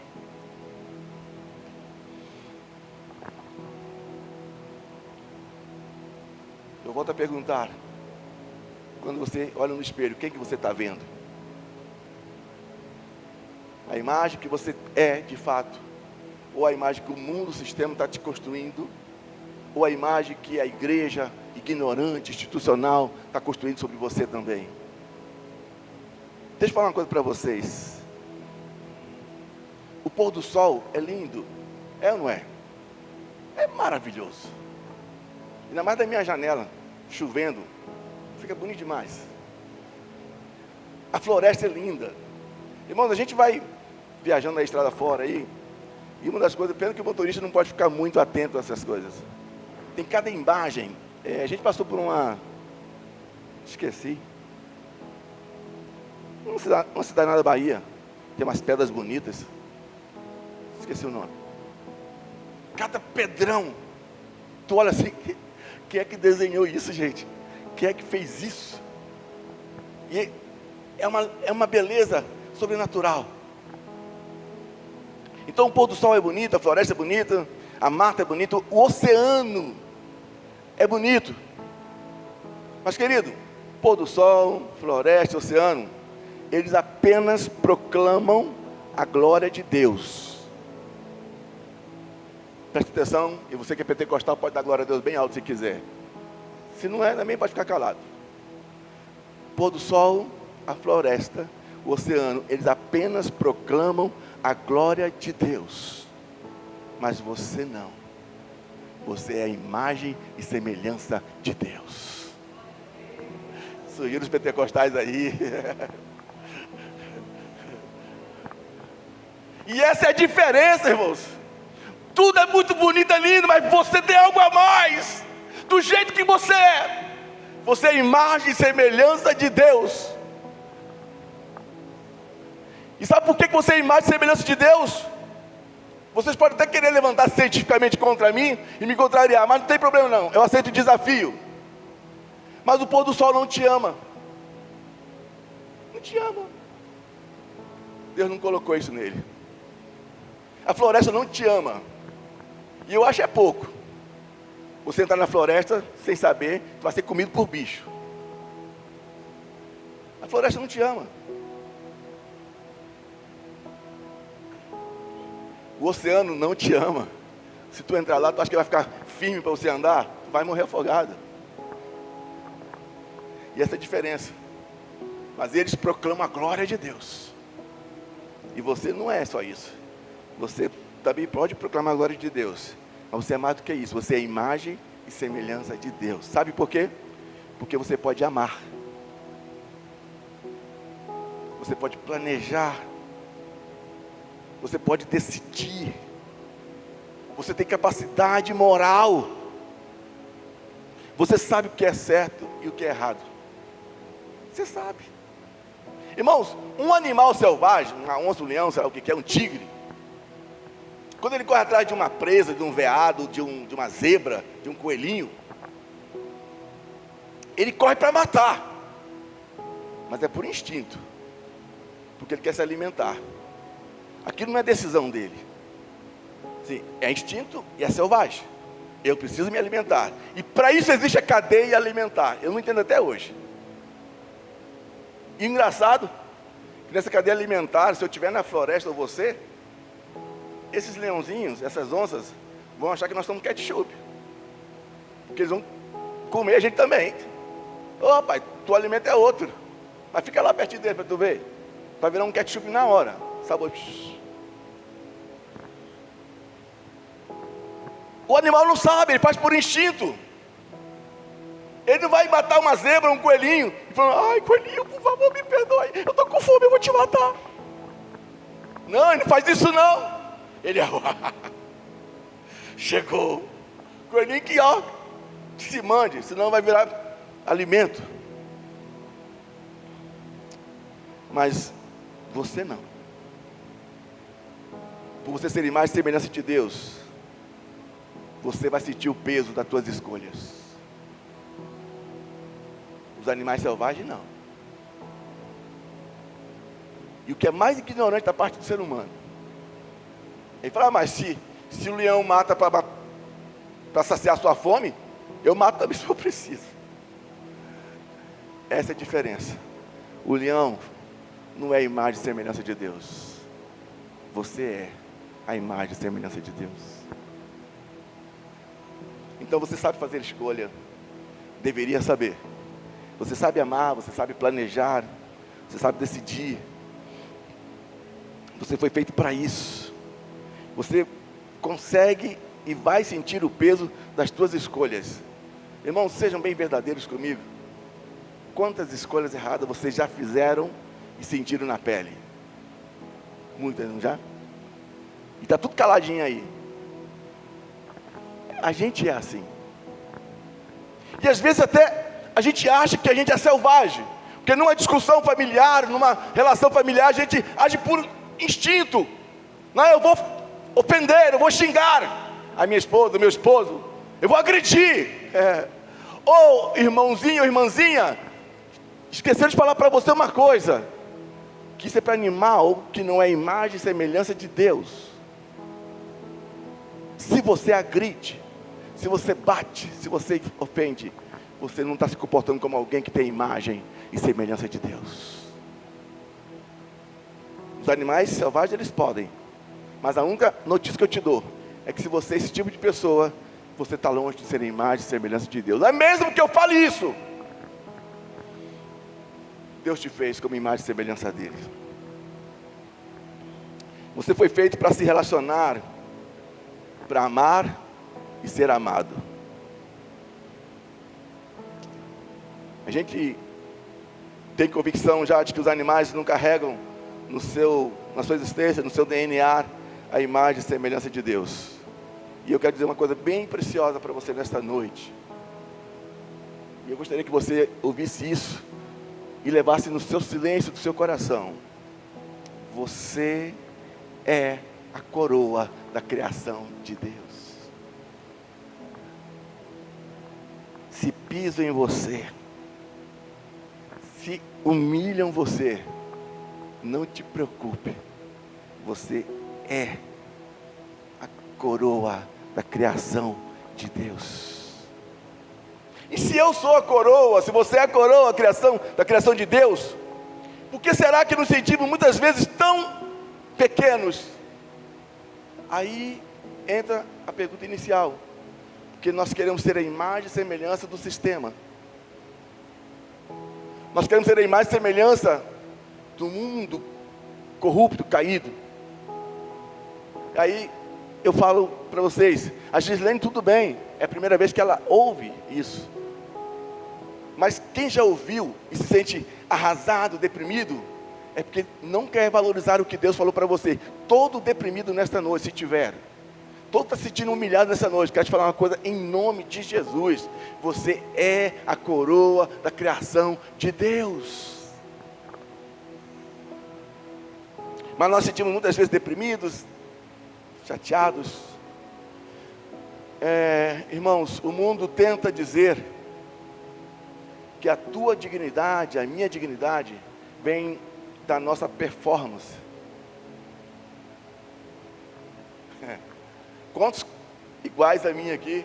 [SPEAKER 3] Eu volto a perguntar. Quando você olha no espelho, quem que você está vendo? A imagem que você é de fato, ou a imagem que o mundo, o sistema está te construindo, ou a imagem que a igreja ignorante, institucional, está construindo sobre você também. Deixa eu falar uma coisa para vocês. O pôr do sol é lindo, é ou não é? É maravilhoso. Ainda mais da minha janela, chovendo, fica bonito demais. A floresta é linda. Irmãos, a gente vai viajando na estrada fora aí, e uma das coisas, pena que o motorista não pode ficar muito atento a essas coisas. Tem cada imagem. A gente passou por esqueci. Uma cidade na Bahia, tem umas pedras bonitas. Esqueci o nome. Cada pedrão, tu olha assim, quem é que desenhou isso, gente? Quem é que fez isso? E é uma beleza sobrenatural. Então o pôr do sol é bonito, a floresta é bonita, a mata é bonita, o oceano é bonito. Mas querido, pôr do sol, floresta, oceano, eles apenas proclamam a glória de Deus. Preste atenção, e você que é pentecostal pode dar glória a Deus bem alto se quiser. Se não é, também pode ficar calado. Pôr do sol, a floresta, o oceano, eles apenas proclamam a glória de Deus. Mas você não. Você é a imagem e semelhança de Deus. Surgiram os pentecostais aí. E essa é a diferença, irmãos. Tudo é muito bonito, é lindo, mas você tem algo a mais. Do jeito que você é. Você é a imagem e semelhança de Deus. E sabe por que você é a imagem e semelhança de Deus? Vocês podem até querer levantar cientificamente contra mim e me contrariar, mas não tem problema não, eu aceito o desafio. Mas o pôr do sol não te ama. Não te ama. Deus não colocou isso nele. A floresta não te ama. E eu acho é pouco. Você entrar na floresta sem saber, tu vai ser comido por bicho. A floresta não te ama. O oceano não te ama. Se tu entrar lá, tu acha que vai ficar firme para você andar? Tu vai morrer afogado. E essa é a diferença. Mas eles proclamam a glória de Deus. E você não é só isso. Você também pode proclamar a glória de Deus. Mas você é mais do que isso. Você é a imagem e semelhança de Deus. Sabe por quê? Porque você pode amar. Você pode planejar. Você pode decidir. Você tem capacidade moral. Você sabe o que é certo e o que é errado. Você sabe. Irmãos, um animal selvagem, uma onça, um leão, sei lá o que é, um tigre. Quando ele corre atrás de uma presa, de um veado, de uma zebra, de um coelhinho, ele corre para matar. mas é por instinto, porque ele quer se alimentar. Aquilo não é decisão dele. Sim, é instinto e é selvagem. Eu preciso me alimentar. E para isso existe a cadeia alimentar. Eu não entendo até hoje. E engraçado, que nessa cadeia alimentar, se eu estiver na floresta ou você, esses leãozinhos, essas onças, vão achar que nós estamos ketchup. Porque eles vão comer a gente também. Ô pai, teu alimento é outro. Mas fica lá pertinho dele para tu ver. Vai virar um ketchup na hora. Sabor. O animal não sabe, ele faz por instinto. Ele não vai matar uma zebra, um coelhinho, e falando, ai coelhinho, por favor me perdoe, eu estou com fome, eu vou te matar. Não, ele não faz isso não. Ele chegou. Coelhinho que ó, se mande, senão vai virar alimento. Mas você não. Por você ser imagem e semelhança de Deus, você vai sentir o peso das suas escolhas. Os animais selvagens não. E o que é mais ignorante da parte do ser humano, ele fala, mas se o leão mata para saciar a sua fome, eu mato também se eu preciso. Essa é a diferença. O leão não é a imagem e semelhança de Deus. Você é a imagem e semelhança de Deus. Então você sabe fazer escolha. Deveria saber. Você sabe amar, você sabe planejar, você sabe decidir. Você foi feito para isso. Você consegue e vai sentir o peso das suas escolhas. Irmãos, sejam bem verdadeiros comigo. Quantas escolhas erradas vocês já fizeram e sentiram na pele? Muitas, não já? E está tudo caladinho aí. A gente é assim. E às vezes até a gente acha que a gente é selvagem. Porque numa discussão familiar, numa relação familiar, a gente age por instinto. Não, eu vou ofender, eu vou xingar a minha esposa, o meu esposo. Eu vou agredir. Ou irmãozinho ou irmãzinha, esqueceram de falar para você uma coisa. Que isso é para animal que não é imagem e semelhança de Deus. Se você agride, se você bate, se você ofende, você não está se comportando como alguém que tem imagem e semelhança de Deus. Os animais selvagens eles podem, mas a única notícia que eu te dou é que se você é esse tipo de pessoa, você está longe de ser imagem e semelhança de Deus. Não é mesmo que eu fale isso. Deus te fez como imagem e semelhança dele. Você foi feito para se relacionar, para amar e ser amado. A gente tem convicção já de que os animais não carregam na sua existência, no seu DNA, a imagem e semelhança de Deus. E eu quero dizer uma coisa bem preciosa para você nesta noite. E eu gostaria que você ouvisse isso e levasse no seu silêncio do seu coração. Você é a coroa da criação de Deus. Se pisam em você, se humilham você, não te preocupe. Você é a coroa da criação de Deus. E se eu sou a coroa, se você é a coroa da criação de Deus, por que será que nos sentimos muitas vezes tão pequenos? Aí entra a pergunta inicial. Porque nós queremos ser a imagem e semelhança do sistema. Nós queremos ser a imagem e semelhança do mundo corrupto, caído. Aí eu falo para vocês, a Gislene tudo bem, é a primeira vez que ela ouve isso. Mas quem já ouviu e se sente arrasado, deprimido, é porque não quer valorizar o que Deus falou para você. Todo deprimido nesta noite, se tiver, todo está se sentindo humilhado nessa noite, quero te falar uma coisa em nome de Jesus. Você é a coroa da criação de Deus. Mas nós sentimos muitas vezes deprimidos, chateados. Irmãos, o mundo tenta dizer que a tua dignidade, a minha dignidade, vem da nossa performance. Quantos iguais a mim aqui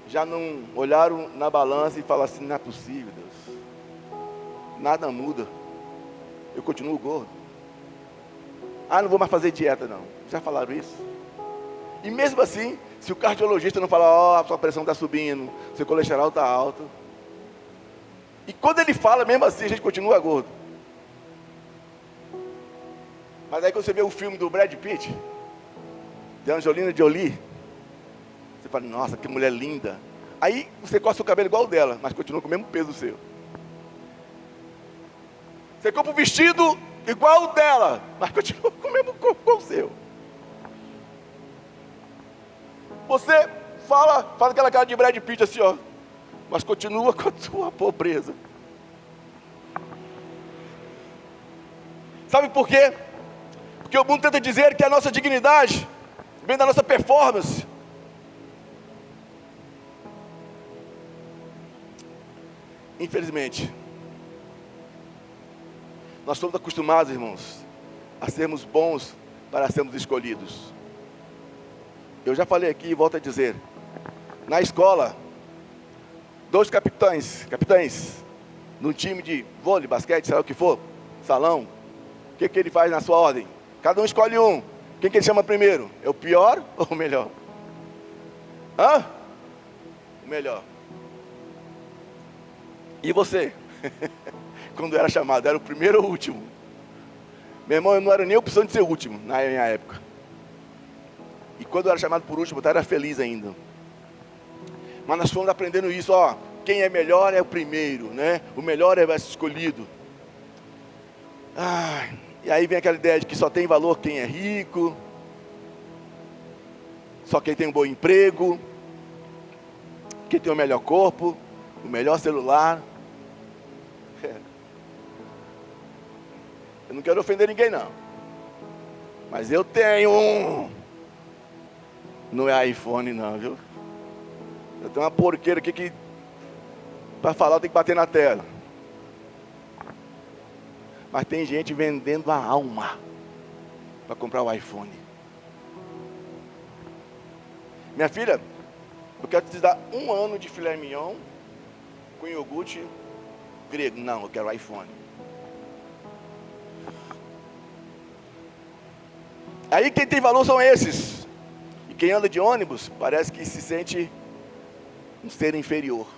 [SPEAKER 3] já não olharam na balança e falaram assim: não é possível, Deus, nada muda, eu continuo gordo. Ah, não vou mais fazer dieta não. Já falaram isso? E mesmo assim, se o cardiologista não falar: ó, a sua pressão está subindo, seu colesterol está alto, e quando ele fala, mesmo assim a gente continua gordo. Mas aí quando você vê o filme do Brad Pitt, de Angelina Jolie, você fala: nossa, que mulher linda. Aí você corta o cabelo igual o dela, mas continua com o mesmo peso seu. Você compra um vestido igual o dela, mas continua com o mesmo corpo igual o seu. Você faz aquela cara de Brad Pitt assim, ó, mas continua com a tua pobreza. Sabe por quê? Porque o mundo tenta dizer que a nossa dignidade vem da nossa performance. Infelizmente, nós somos acostumados, irmãos, a sermos bons para sermos escolhidos. Eu já falei aqui e volto a dizer: na escola, 2 capitães, num time de vôlei, basquete, sei lá o que for, salão, o que ele faz na sua ordem? Cada um escolhe um. Quem que ele chama primeiro? É o pior ou o melhor? Hã? O melhor. E você? Quando era chamado, era o primeiro ou o último? Meu irmão, eu não era nem opção de ser o último na minha época. E quando eu era chamado por último, eu era feliz ainda. Mas nós fomos aprendendo isso, ó. Quem é melhor é o primeiro, né? O melhor é o escolhido. E aí vem aquela ideia de que só tem valor quem é rico, só quem tem um bom emprego, quem tem o melhor corpo, o melhor celular. Eu não quero ofender ninguém não, mas eu tenho um. Não é iPhone não, viu? Eu tenho uma porqueira aqui que para falar tem que bater na tela. Mas tem gente vendendo a alma para comprar o iPhone. Minha filha, eu quero te dar 1 ano de filé mignon com iogurte grego. Não, eu quero o iPhone. Aí quem tem valor são esses. E quem anda de ônibus parece que se sente um ser inferior.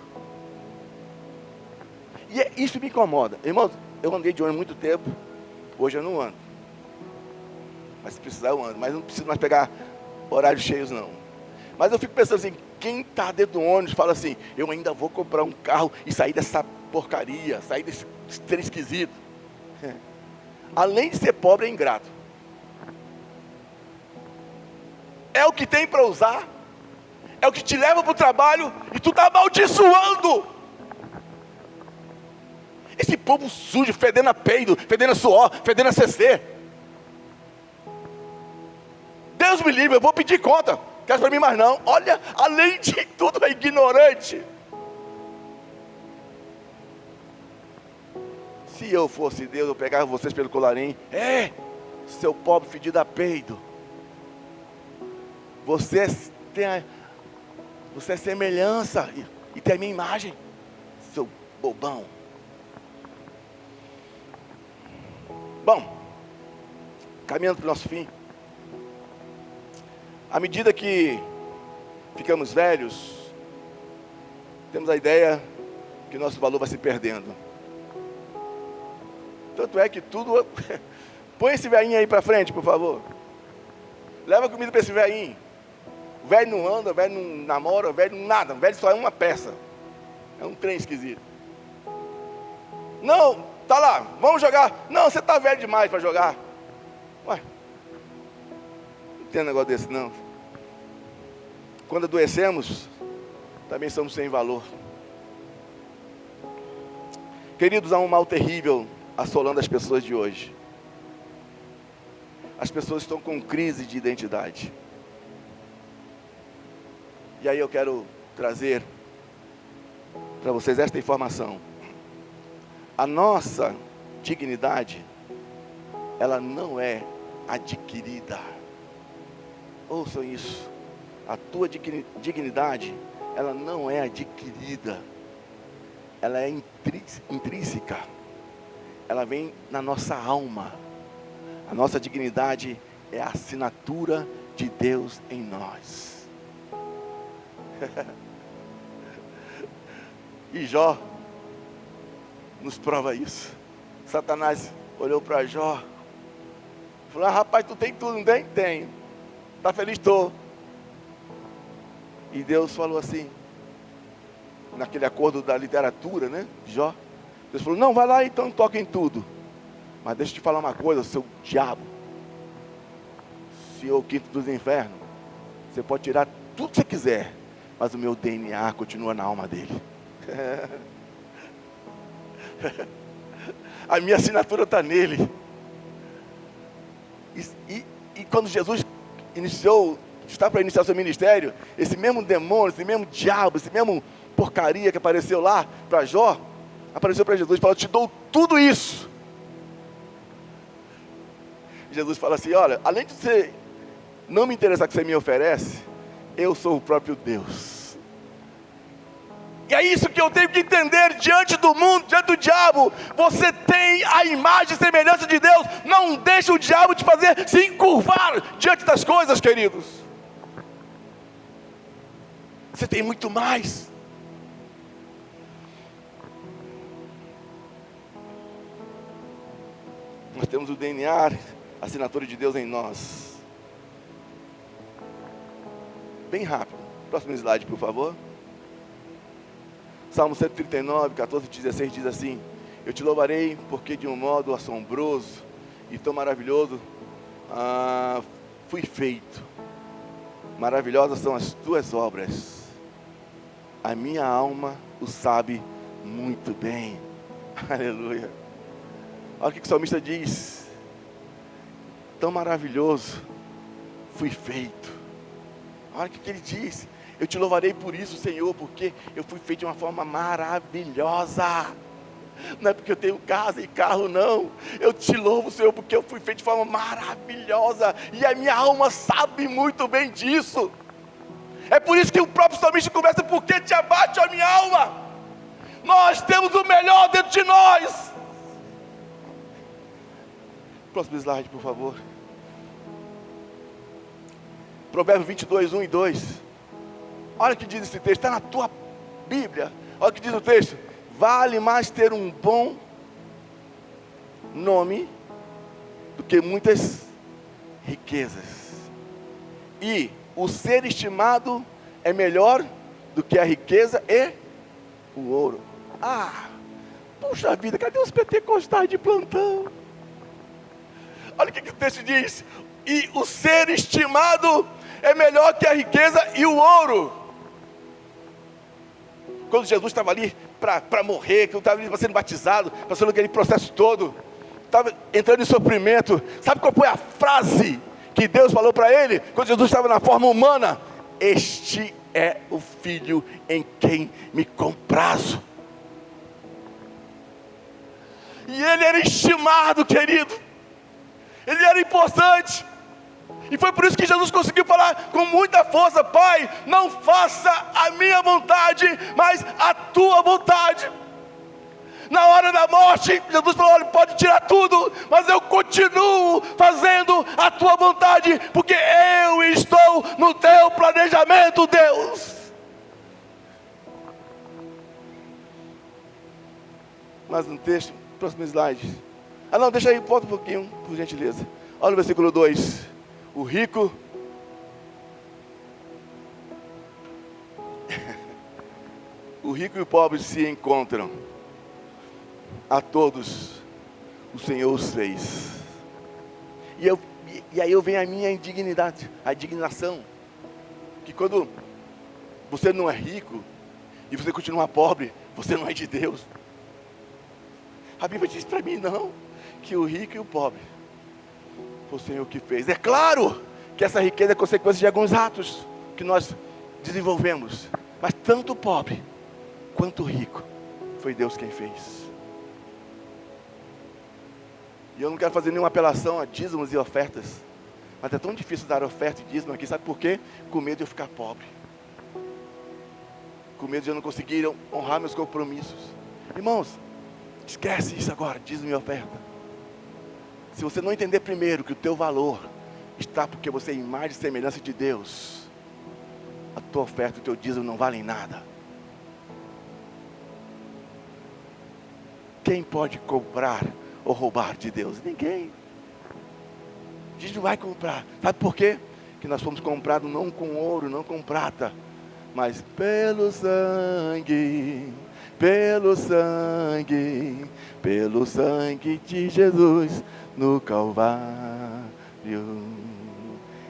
[SPEAKER 3] E isso me incomoda. Irmãos, eu andei de ônibus muito tempo. Hoje eu não ando. Mas se precisar eu ando. Mas não preciso mais pegar horários cheios não. Mas eu fico pensando assim, quem está dentro do ônibus fala assim: eu ainda vou comprar um carro e sair dessa porcaria, sair desse trem esquisito. Além de ser pobre, é ingrato. É o que tem para usar, é o que te leva para o trabalho e tu está amaldiçoando. Esse povo sujo, fedendo a peido, fedendo a suor, fedendo a CC. Deus me livre, eu vou pedir conta. Quer para mim mais não. Olha, além de tudo é ignorante. Se eu fosse Deus, eu pegava vocês pelo colarinho. Seu pobre fedido a peido. Você é semelhança e tem a minha imagem, seu bobão. Bom, caminhando para o nosso fim. À medida que ficamos velhos, temos a ideia que nosso valor vai se perdendo. Tanto é que tudo... Põe esse velhinho aí para frente, por favor. Leva comida para esse velhinho. O velho não anda, o velho não namora, o velho não nada. O velho só é uma peça. É um trem esquisito. Não, tá lá, vamos jogar. Não, você tá velho demais para jogar. Ué, não tem um negócio desse não. Quando adoecemos, também somos sem valor. Queridos, há um mal terrível assolando as pessoas de hoje. As pessoas estão com crise de identidade. E aí eu quero trazer para vocês esta informação. A nossa dignidade, ela não é adquirida. Ouçam isso. A tua dignidade, ela não é adquirida. Ela é intrínseca. Ela vem na nossa alma. A nossa dignidade é a assinatura de Deus em nós. E Jó nos prova isso. Satanás olhou para Jó, falou: rapaz, tu tem tudo, não tem? Tenho. Tá feliz? Estou. E Deus falou assim, naquele acordo da literatura, né, de Jó. Deus falou: não, vai lá então, toca em tudo. Mas deixa eu te falar uma coisa, seu diabo, senhor quinto dos infernos, você pode tirar tudo que você quiser, mas o meu DNA continua na alma dele. A minha assinatura está nele. E quando Jesus está para iniciar o seu ministério, esse mesmo demônio, esse mesmo diabo, esse mesmo porcaria que apareceu lá para Jó, apareceu para Jesus e falou: te dou tudo isso. Jesus fala assim: olha, além de você não me interessar que você me oferece, eu sou o próprio Deus. E é isso que eu tenho que entender diante do mundo, diante do diabo. Você tem a imagem e semelhança de Deus. Não deixe o diabo te fazer se encurvar diante das coisas, queridos. Você tem muito mais. Nós temos o DNA, a assinatura de Deus em nós. Bem rápido. Próximo slide, por favor. Salmo 139, 14 e 16 diz assim: eu te louvarei porque de um modo assombroso e tão maravilhoso fui feito. Maravilhosas são as tuas obras. A minha alma o sabe muito bem. Aleluia. Olha o que o salmista diz: tão maravilhoso fui feito. Olha o que ele diz: eu te louvarei por isso, Senhor, porque eu fui feito de uma forma maravilhosa. Não é porque eu tenho casa e carro, não. Eu te louvo, Senhor, porque eu fui feito de forma maravilhosa. E a minha alma sabe muito bem disso. É por isso que o próprio salmista começa: porque te abate a minha alma. Nós temos o melhor dentro de nós. Próximo slide, por favor. Provérbios 22, 1 e 2. Olha o que diz esse texto, está na tua Bíblia. Olha o que diz o texto: vale mais ter um bom nome do que muitas riquezas. E o ser estimado é melhor do que a riqueza e o ouro. Puxa vida, cadê os pentecostais de plantão? Olha o que o texto diz: e o ser estimado é melhor que a riqueza e o ouro. Quando Jesus estava ali para morrer, que eu estava ali para sendo batizado, passando aquele processo todo, estava entrando em sofrimento, sabe qual foi a frase que Deus falou para ele, quando Jesus estava na forma humana? Este é o filho em quem me comprazo. E ele era estimado, querido, ele era importante. E foi por isso que Jesus conseguiu falar com muita força: Pai, não faça a minha vontade, mas a tua vontade. Na hora da morte, Jesus falou: olha, pode tirar tudo, mas eu continuo fazendo a tua vontade, porque eu estou no teu planejamento, Deus. Mas no texto, próximo slide. Não, deixa aí, volta um pouquinho, por gentileza. Olha o versículo 2. O rico e o pobre se encontram. A todos o Senhor os fez. E aí eu venho a minha indignidade, a indignação, que quando você não é rico e você continua pobre, você não é de Deus. A Bíblia diz para mim não, que o rico e o pobre foi o Senhor que fez. É claro que essa riqueza é consequência de alguns atos que nós desenvolvemos, mas tanto o pobre quanto rico, foi Deus quem fez. E eu não quero fazer nenhuma apelação a dízimos e ofertas, mas é tão difícil dar oferta e dízimo aqui, sabe por quê? Com medo de eu ficar pobre, com medo de eu não conseguir honrar meus compromissos. Irmãos, esquece isso agora, dízimo e oferta. Se você não entender primeiro que o teu valor está porque você é imagem e semelhança de Deus, a tua oferta e o teu dízimo não valem nada. Quem pode comprar ou roubar de Deus? Ninguém. A gente não vai comprar. Sabe por quê? Que nós fomos comprados não com ouro, não com prata, mas pelo sangue de Jesus no Calvário.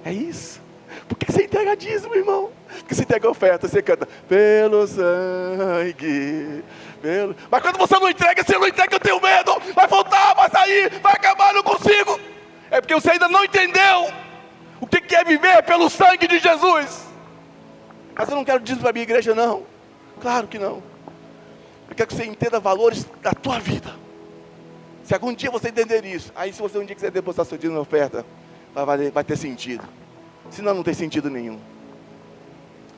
[SPEAKER 3] É isso. Por que você entrega dízimo, irmão? Porque você entrega oferta, você canta pelo sangue. Mas quando você não entrega, eu tenho medo. Vai faltar, vai sair, vai acabar, não consigo. É porque você ainda não entendeu o que é viver pelo sangue de Jesus. Mas eu não quero dízimo para a minha igreja, não. Claro que não. Eu quero que você entenda valores da tua vida. Se algum dia você entender isso, aí se você um dia quiser depositar seu dízimo na oferta, vai ter sentido. Senão não tem sentido nenhum.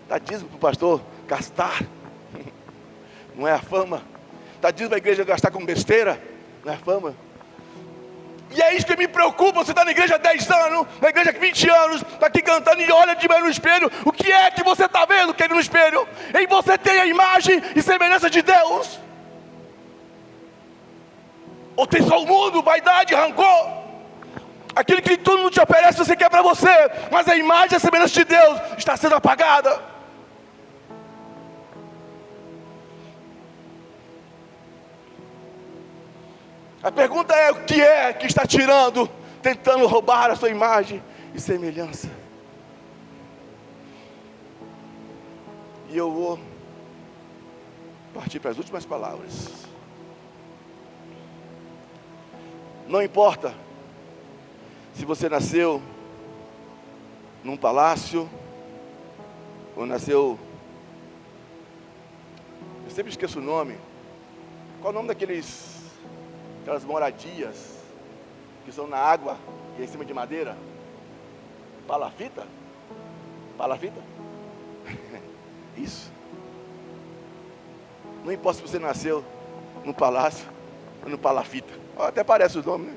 [SPEAKER 3] Dá dízimo para o pastor gastar, não é a fama. Dá dízimo para a igreja gastar com besteira, não é a fama. E é isso que me preocupa. Você está na igreja há 10 anos, na igreja há 20 anos, está aqui cantando e olha de manhã no espelho. O que é que você está vendo, querido, no espelho? Em você tem a imagem e semelhança de Deus? Ou tem só o mundo, vaidade, rancor? Aquilo que todo mundo te oferece, você quer para você, mas a imagem e a semelhança de Deus está sendo apagada. A pergunta é: o que é que está tirando, tentando roubar a sua imagem e semelhança? E eu vou partir para as últimas palavras. Não importa se você nasceu num palácio ou nasceu, eu sempre esqueço o nome. Qual é o nome aquelas moradias que são na água e em cima de madeira? Palafita? Palafita? Isso. Não importa se você nasceu no palácio ou no palafita. Até parece o nome, né?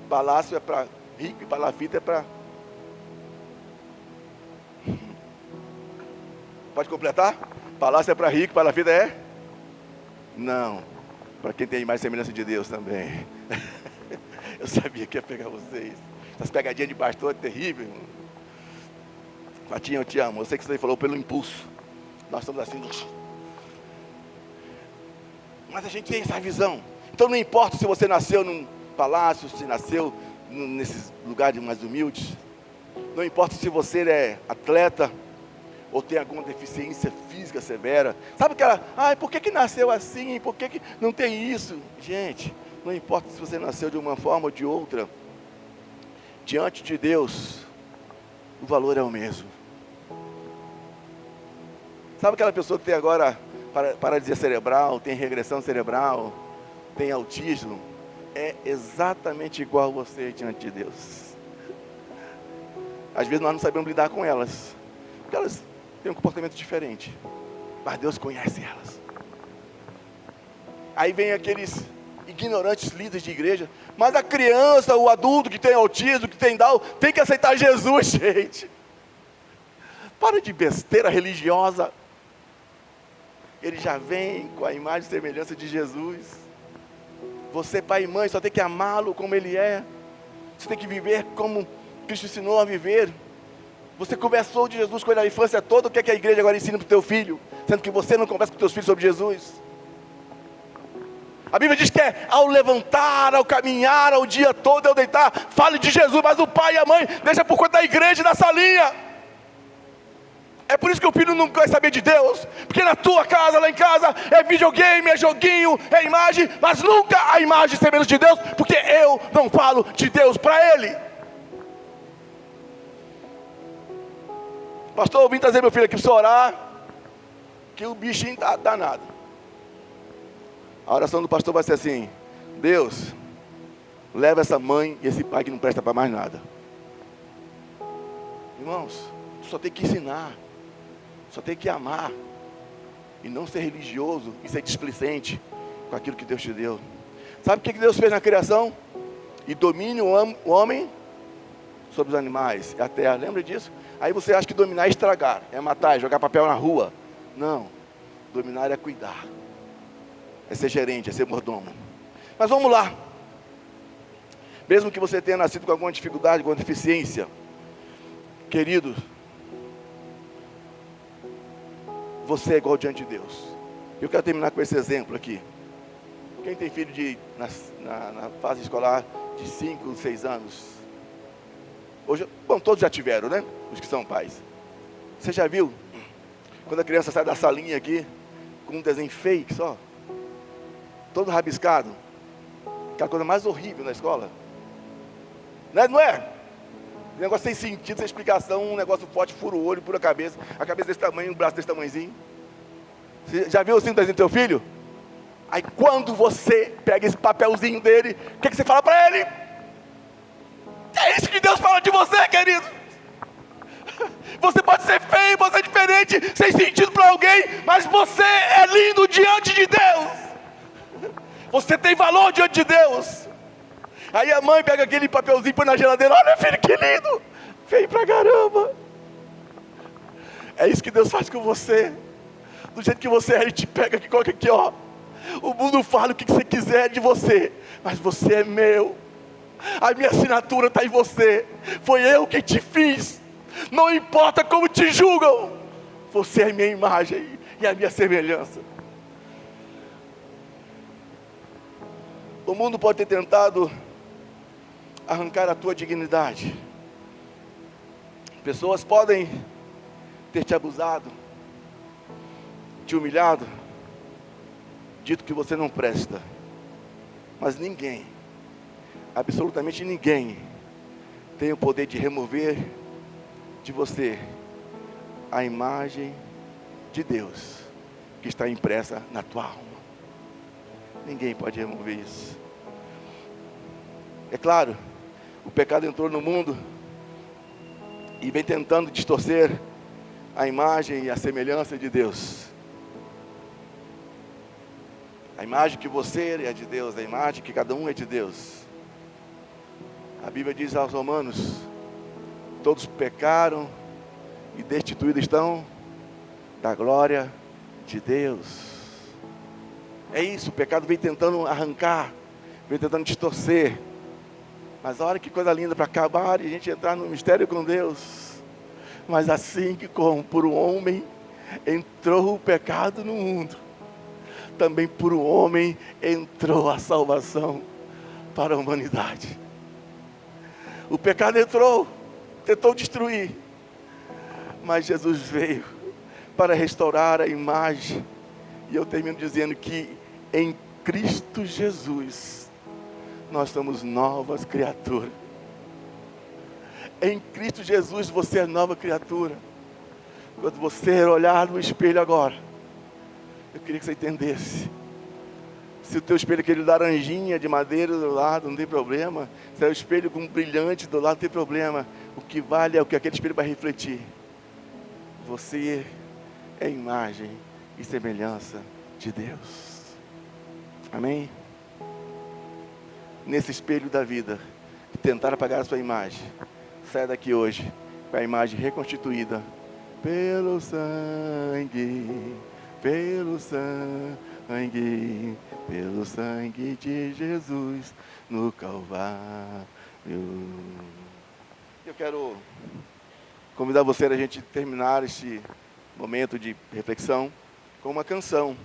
[SPEAKER 3] Palácio é para rico e palafita é para... Pode completar? Palácio é para rico, palafita é? Não. Para quem tem mais semelhança de Deus também. Eu sabia que ia pegar vocês. Essas pegadinhas de pastor é terrível. Matinha, eu te amo. Eu sei que você falou pelo impulso. Nós estamos assim. Mas a gente tem essa visão. Então não importa se você nasceu num palácio, se nasceu nesses lugares mais humildes. Não importa se você é atleta ou tem alguma deficiência física severa. Sabe aquela, por que nasceu assim? Por que não tem isso? Gente, não importa se você nasceu de uma forma ou de outra. Diante de Deus, o valor é o mesmo. Sabe aquela pessoa que tem agora paralisia cerebral, tem regressão cerebral, tem autismo? É exatamente igual a você diante de Deus. Às vezes nós não sabemos lidar com elas, porque elas têm um comportamento diferente, mas Deus conhece elas. Aí vem aqueles ignorantes líderes de igreja, mas a criança, o adulto que tem autismo, que tem Down, tem que aceitar Jesus, gente. Para de besteira religiosa. Ele já vem com a imagem e semelhança de Jesus. Você, pai e mãe, só tem que amá-lo como ele é. Você tem que viver como Cristo ensinou a viver. Você conversou de Jesus com ele na infância toda. O que é que a igreja agora ensina para o teu filho? Sendo que você não conversa com teus filhos sobre Jesus. A Bíblia diz que é ao levantar, ao caminhar, ao dia todo, ao deitar, fale de Jesus. Mas o pai e a mãe deixa por conta da igreja e da salinha. É por isso que o filho não quer saber de Deus. Porque na tua casa, lá em casa, é videogame, é joguinho, é imagem, mas nunca a imagem e semelhança de Deus, porque eu não falo de Deus para ele. Pastor, eu vim trazer meu filho aqui para você orar. que o bichinho está danado. A oração do pastor vai ser assim: Deus, leva essa mãe e esse pai que não presta para mais nada. Irmãos, tu só tem que ensinar, só tem que amar, e não ser religioso e ser displicente com aquilo que Deus te deu. Sabe o que Deus fez na criação? E domine o homem sobre os animais e a terra. Lembra disso? Aí você acha que dominar é estragar, é matar, é jogar papel na rua. Não, dominar é cuidar, é ser gerente, é ser mordomo. Mas vamos lá. Mesmo que você tenha nascido com alguma dificuldade, com deficiência, querido, você é igual diante de Deus. Eu quero terminar com esse exemplo aqui. Quem tem filho na fase escolar de 5, 6 anos? Hoje, bom, todos já tiveram, né? Os que são pais. Você já viu? Quando a criança sai da salinha aqui, com um desenho fake só, todo rabiscado, aquela coisa mais horrível na escola. Não é? Um negócio sem sentido, sem explicação, um negócio forte, fura o olho, fura a cabeça desse tamanho, um braço desse tamanhozinho. Você já viu assim o desenho do teu filho? Aí quando você pega esse papelzinho dele, o que você fala para ele? É isso que Deus fala de você, querido. Você pode ser feio, pode ser diferente, sem sentido para alguém, mas você é lindo diante de Deus. Você tem valor diante de Deus. Aí a mãe pega aquele papelzinho e põe na geladeira. Olha, filho, que lindo. Feio pra caramba. É isso que Deus faz com você. Do jeito que você é, Ele te pega aqui, coloca aqui, ó. O mundo fala o que você quiser de você, mas você é meu. A minha assinatura está em você. Foi eu quem te fiz. Não importa como te julgam, você é a minha imagem e a minha semelhança. O mundo pode ter tentado arrancar a tua dignidade. Pessoas podem ter te abusado, te humilhado, dito que você não presta. Mas ninguém, absolutamente ninguém, tem o poder de remover de você a imagem de Deus que está impressa na tua alma. Ninguém pode remover isso. É claro, o pecado entrou no mundo e vem tentando distorcer a imagem e a semelhança de Deus. A imagem que você é de Deus, a imagem que cada um é de Deus. A Bíblia diz aos Romanos: todos pecaram e destituídos estão da glória de Deus. É isso, o pecado vem tentando arrancar, vem tentando distorcer. Mas olha que coisa linda para acabar e a gente entrar no mistério com Deus. Mas assim que como por um homem entrou o pecado no mundo, também por um homem entrou a salvação para a humanidade. O pecado entrou, tentou destruir, mas Jesus veio para restaurar a imagem. E eu termino dizendo que em Cristo Jesus nós somos novas criaturas. Em Cristo Jesus você é nova criatura. Quando você olhar no espelho agora, eu queria que você entendesse. Se o teu espelho é aquele laranjinha de madeira do lado, não tem problema. Se é o espelho com um brilhante do lado, não tem problema. O que vale é o que aquele espelho vai refletir. Você é imagem e semelhança de Deus. Amém? Nesse espelho da vida, que tentaram apagar a sua imagem, saia daqui hoje com a imagem reconstituída pelo sangue, pelo sangue, pelo sangue de Jesus no Calvário. Eu quero convidar você a gente terminar este momento de reflexão com uma canção.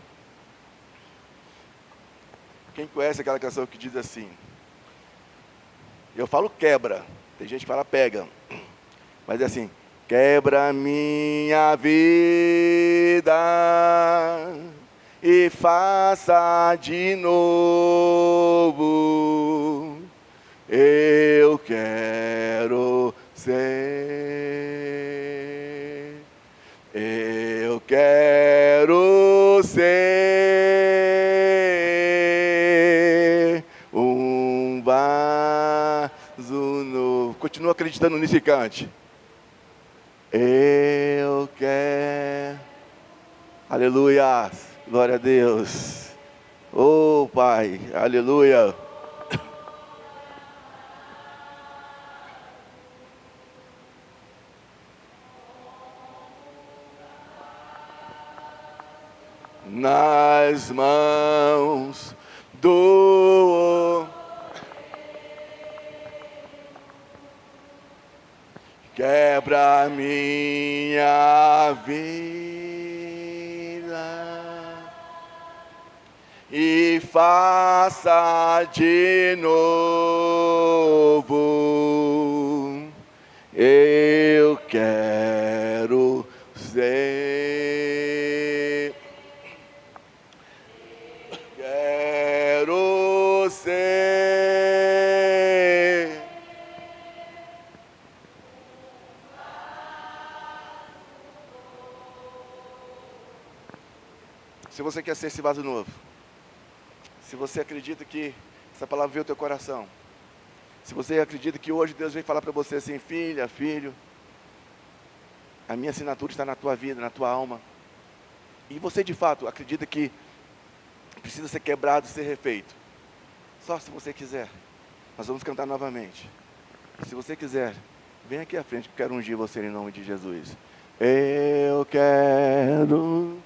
[SPEAKER 3] Quem conhece aquela canção que diz assim? Eu falo quebra, tem gente que fala pega, mas é assim: quebra minha vida e faça de novo. Eu quero ser, eu quero pessoa acreditando nisso e cante. Eu quero. Aleluia. Glória a Deus. Oh, Pai. Aleluia. Nas mãos do quebra minha vida e faça de novo. Eu quero ser. Quero ser. Se você quer ser esse vaso novo, se você acredita que essa palavra veio ao teu coração, se você acredita que hoje Deus veio falar para você assim, filha, filho, a minha assinatura está na tua vida, na tua alma, e você de fato acredita que precisa ser quebrado e ser refeito, só se você quiser, nós vamos cantar novamente. Se você quiser, vem aqui à frente que eu quero ungir você em nome de Jesus. Eu quero.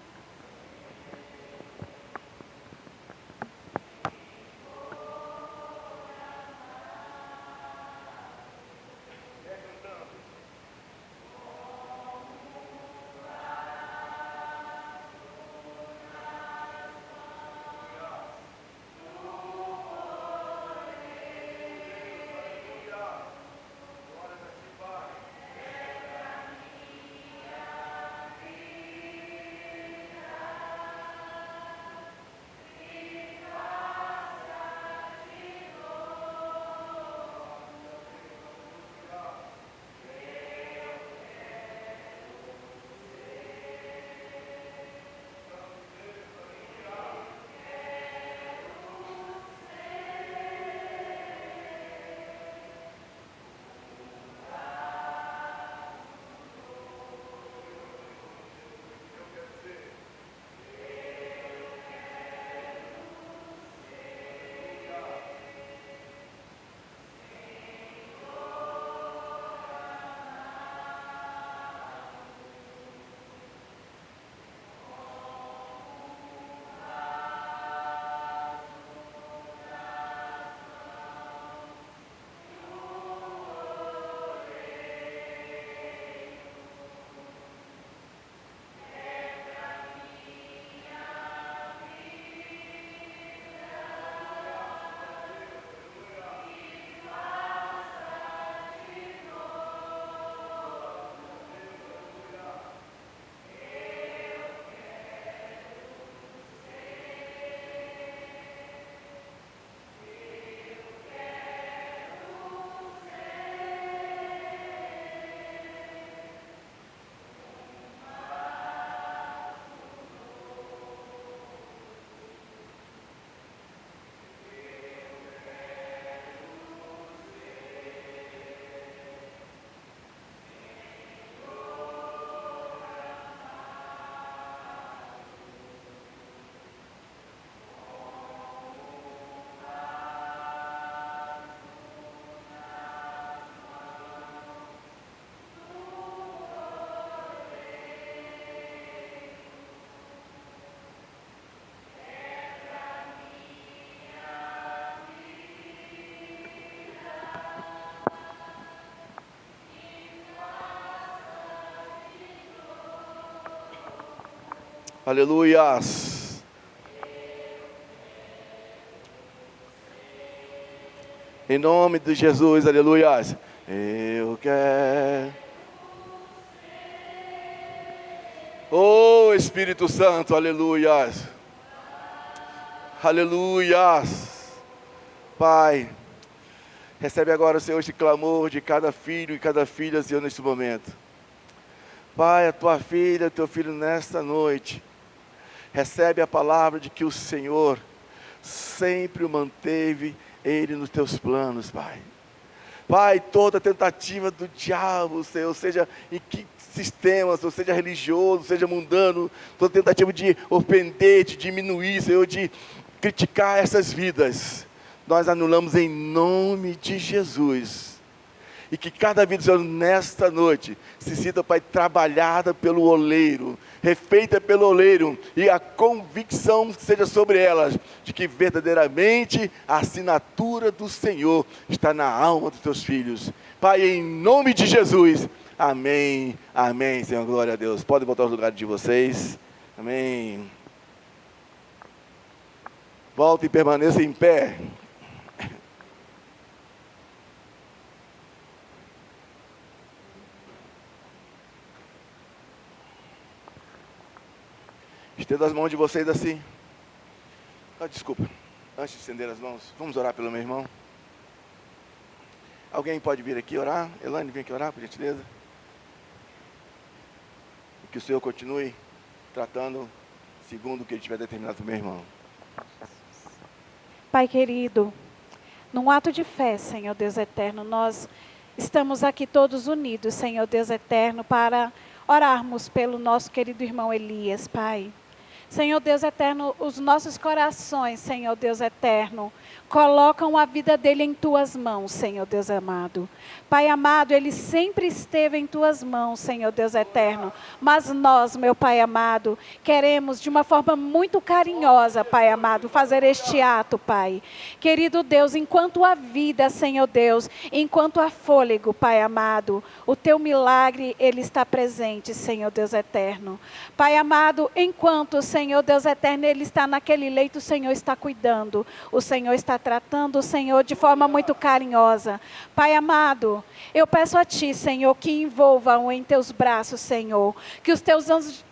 [SPEAKER 3] Aleluias. Em nome de Jesus, aleluias. Eu quero. Oh Espírito Santo, aleluias. Aleluias. Pai, recebe agora, Senhor, este clamor de cada filho e cada filha, Senhor, neste momento. Pai, a tua filha, teu filho nesta noite, recebe a palavra de que o Senhor sempre o manteve ele nos teus planos, Pai. Pai, toda tentativa do diabo, Senhor, seja em que sistemas, ou seja religioso, seja mundano, toda tentativa de ofender, de diminuir, Senhor, de criticar essas vidas, nós anulamos em nome de Jesus. E que cada vida, Senhor, nesta noite, se sinta, Pai, trabalhada pelo oleiro, refeita pelo oleiro, e a convicção seja sobre elas, de que verdadeiramente a assinatura do Senhor está na alma dos teus filhos. Pai, em nome de Jesus, amém, amém, Senhor, glória a Deus. Podem voltar aos lugares de vocês, amém. Volta e permaneça em pé. Estenda as mãos de vocês assim. Desculpa, antes de estender as mãos, vamos orar pelo meu irmão. Alguém pode vir aqui orar? Elaine, vem aqui orar, por gentileza. E que o Senhor continue tratando segundo o que Ele tiver determinado para o meu irmão.
[SPEAKER 1] Pai querido, num ato de fé, Senhor Deus eterno, nós estamos aqui todos unidos, Senhor Deus eterno, para orarmos pelo nosso querido irmão Elias, Pai. Senhor Deus eterno, os nossos corações, Senhor Deus eterno, colocam a vida dele em tuas mãos, Senhor Deus amado. Pai amado, ele sempre esteve em tuas mãos, Senhor Deus eterno. Mas nós, meu Pai amado, queremos de uma forma muito carinhosa, Pai amado, fazer este ato, Pai. Querido Deus, enquanto há vida, Senhor Deus, enquanto há fôlego, Pai amado, o teu milagre, ele está presente, Senhor Deus eterno. Pai amado, enquanto, Senhor Deus eterno, ele está naquele leito, o Senhor está cuidando, o Senhor está tratando, o Senhor, de forma muito carinhosa. Pai amado, eu peço a Ti, Senhor, que envolvam em Teus braços, Senhor, que os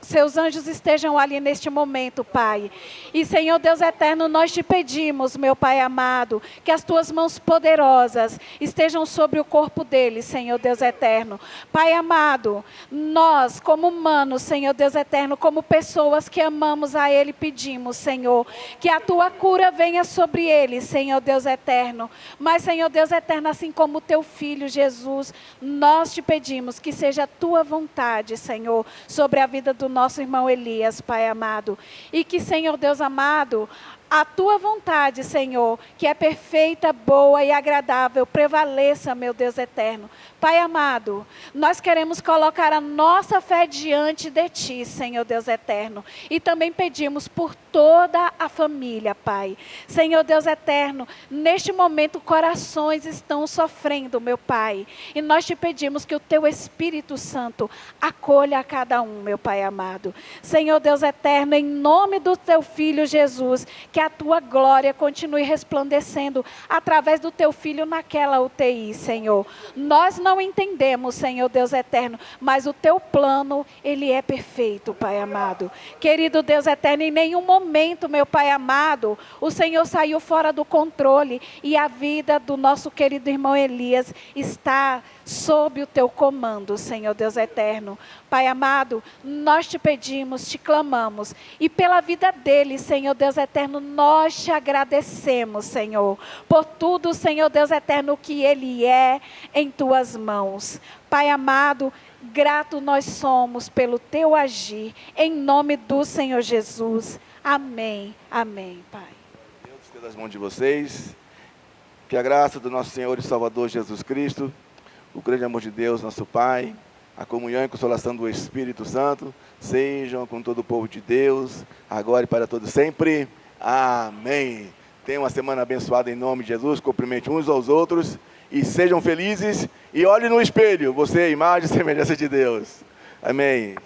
[SPEAKER 1] Seus anjos estejam ali neste momento, Pai. E, Senhor Deus eterno, nós Te pedimos, meu Pai amado, que as Tuas mãos poderosas estejam sobre o corpo dele, Senhor Deus eterno. Pai amado, nós, como humanos, Senhor Deus eterno, como pessoas que amamos a Ele, pedimos, Senhor, que a Tua cura venha sobre ele, Senhor Deus eterno. Mas, Senhor Deus eterno, assim como o Teu Filho Jesus, nós Te pedimos que seja a Tua vontade, Senhor, sobre a vida do nosso irmão Elias, Pai amado. E que, Senhor Deus amado, a Tua vontade, Senhor, que é perfeita, boa e agradável, prevaleça, meu Deus eterno. Pai amado, nós queremos colocar a nossa fé diante de Ti, Senhor Deus eterno. E também pedimos por toda a família, Pai. Senhor Deus eterno, neste momento corações estão sofrendo, meu Pai. E nós Te pedimos que o Teu Espírito Santo acolha a cada um, meu Pai amado. Senhor Deus eterno, em nome do Teu Filho Jesus, que a Tua glória continue resplandecendo através do Teu Filho naquela UTI, Senhor. Nós não entendemos, Senhor Deus eterno, mas o Teu plano, ele é perfeito, Pai amado. Querido Deus eterno, em nenhum momento, meu Pai amado, o Senhor saiu fora do controle e a vida do nosso querido irmão Elias está sob o Teu comando, Senhor Deus eterno. Pai amado, nós Te pedimos, Te clamamos, e pela vida dele, Senhor Deus eterno, nós Te agradecemos, Senhor, por tudo, Senhor Deus eterno, que ele é em Tuas mãos. Pai amado, grato nós somos pelo Teu agir, em nome do Senhor Jesus. Amém, amém, Pai.
[SPEAKER 3] Deus esteja nas mãos de vocês, que a graça do nosso Senhor e Salvador Jesus Cristo, o grande amor de Deus, nosso Pai, a comunhão e consolação do Espírito Santo, sejam com todo o povo de Deus, agora e para todos sempre. Amém. Tenham uma semana abençoada em nome de Jesus, cumprimente uns aos outros e sejam felizes e olhem no espelho, você é a imagem e semelhança de Deus. Amém.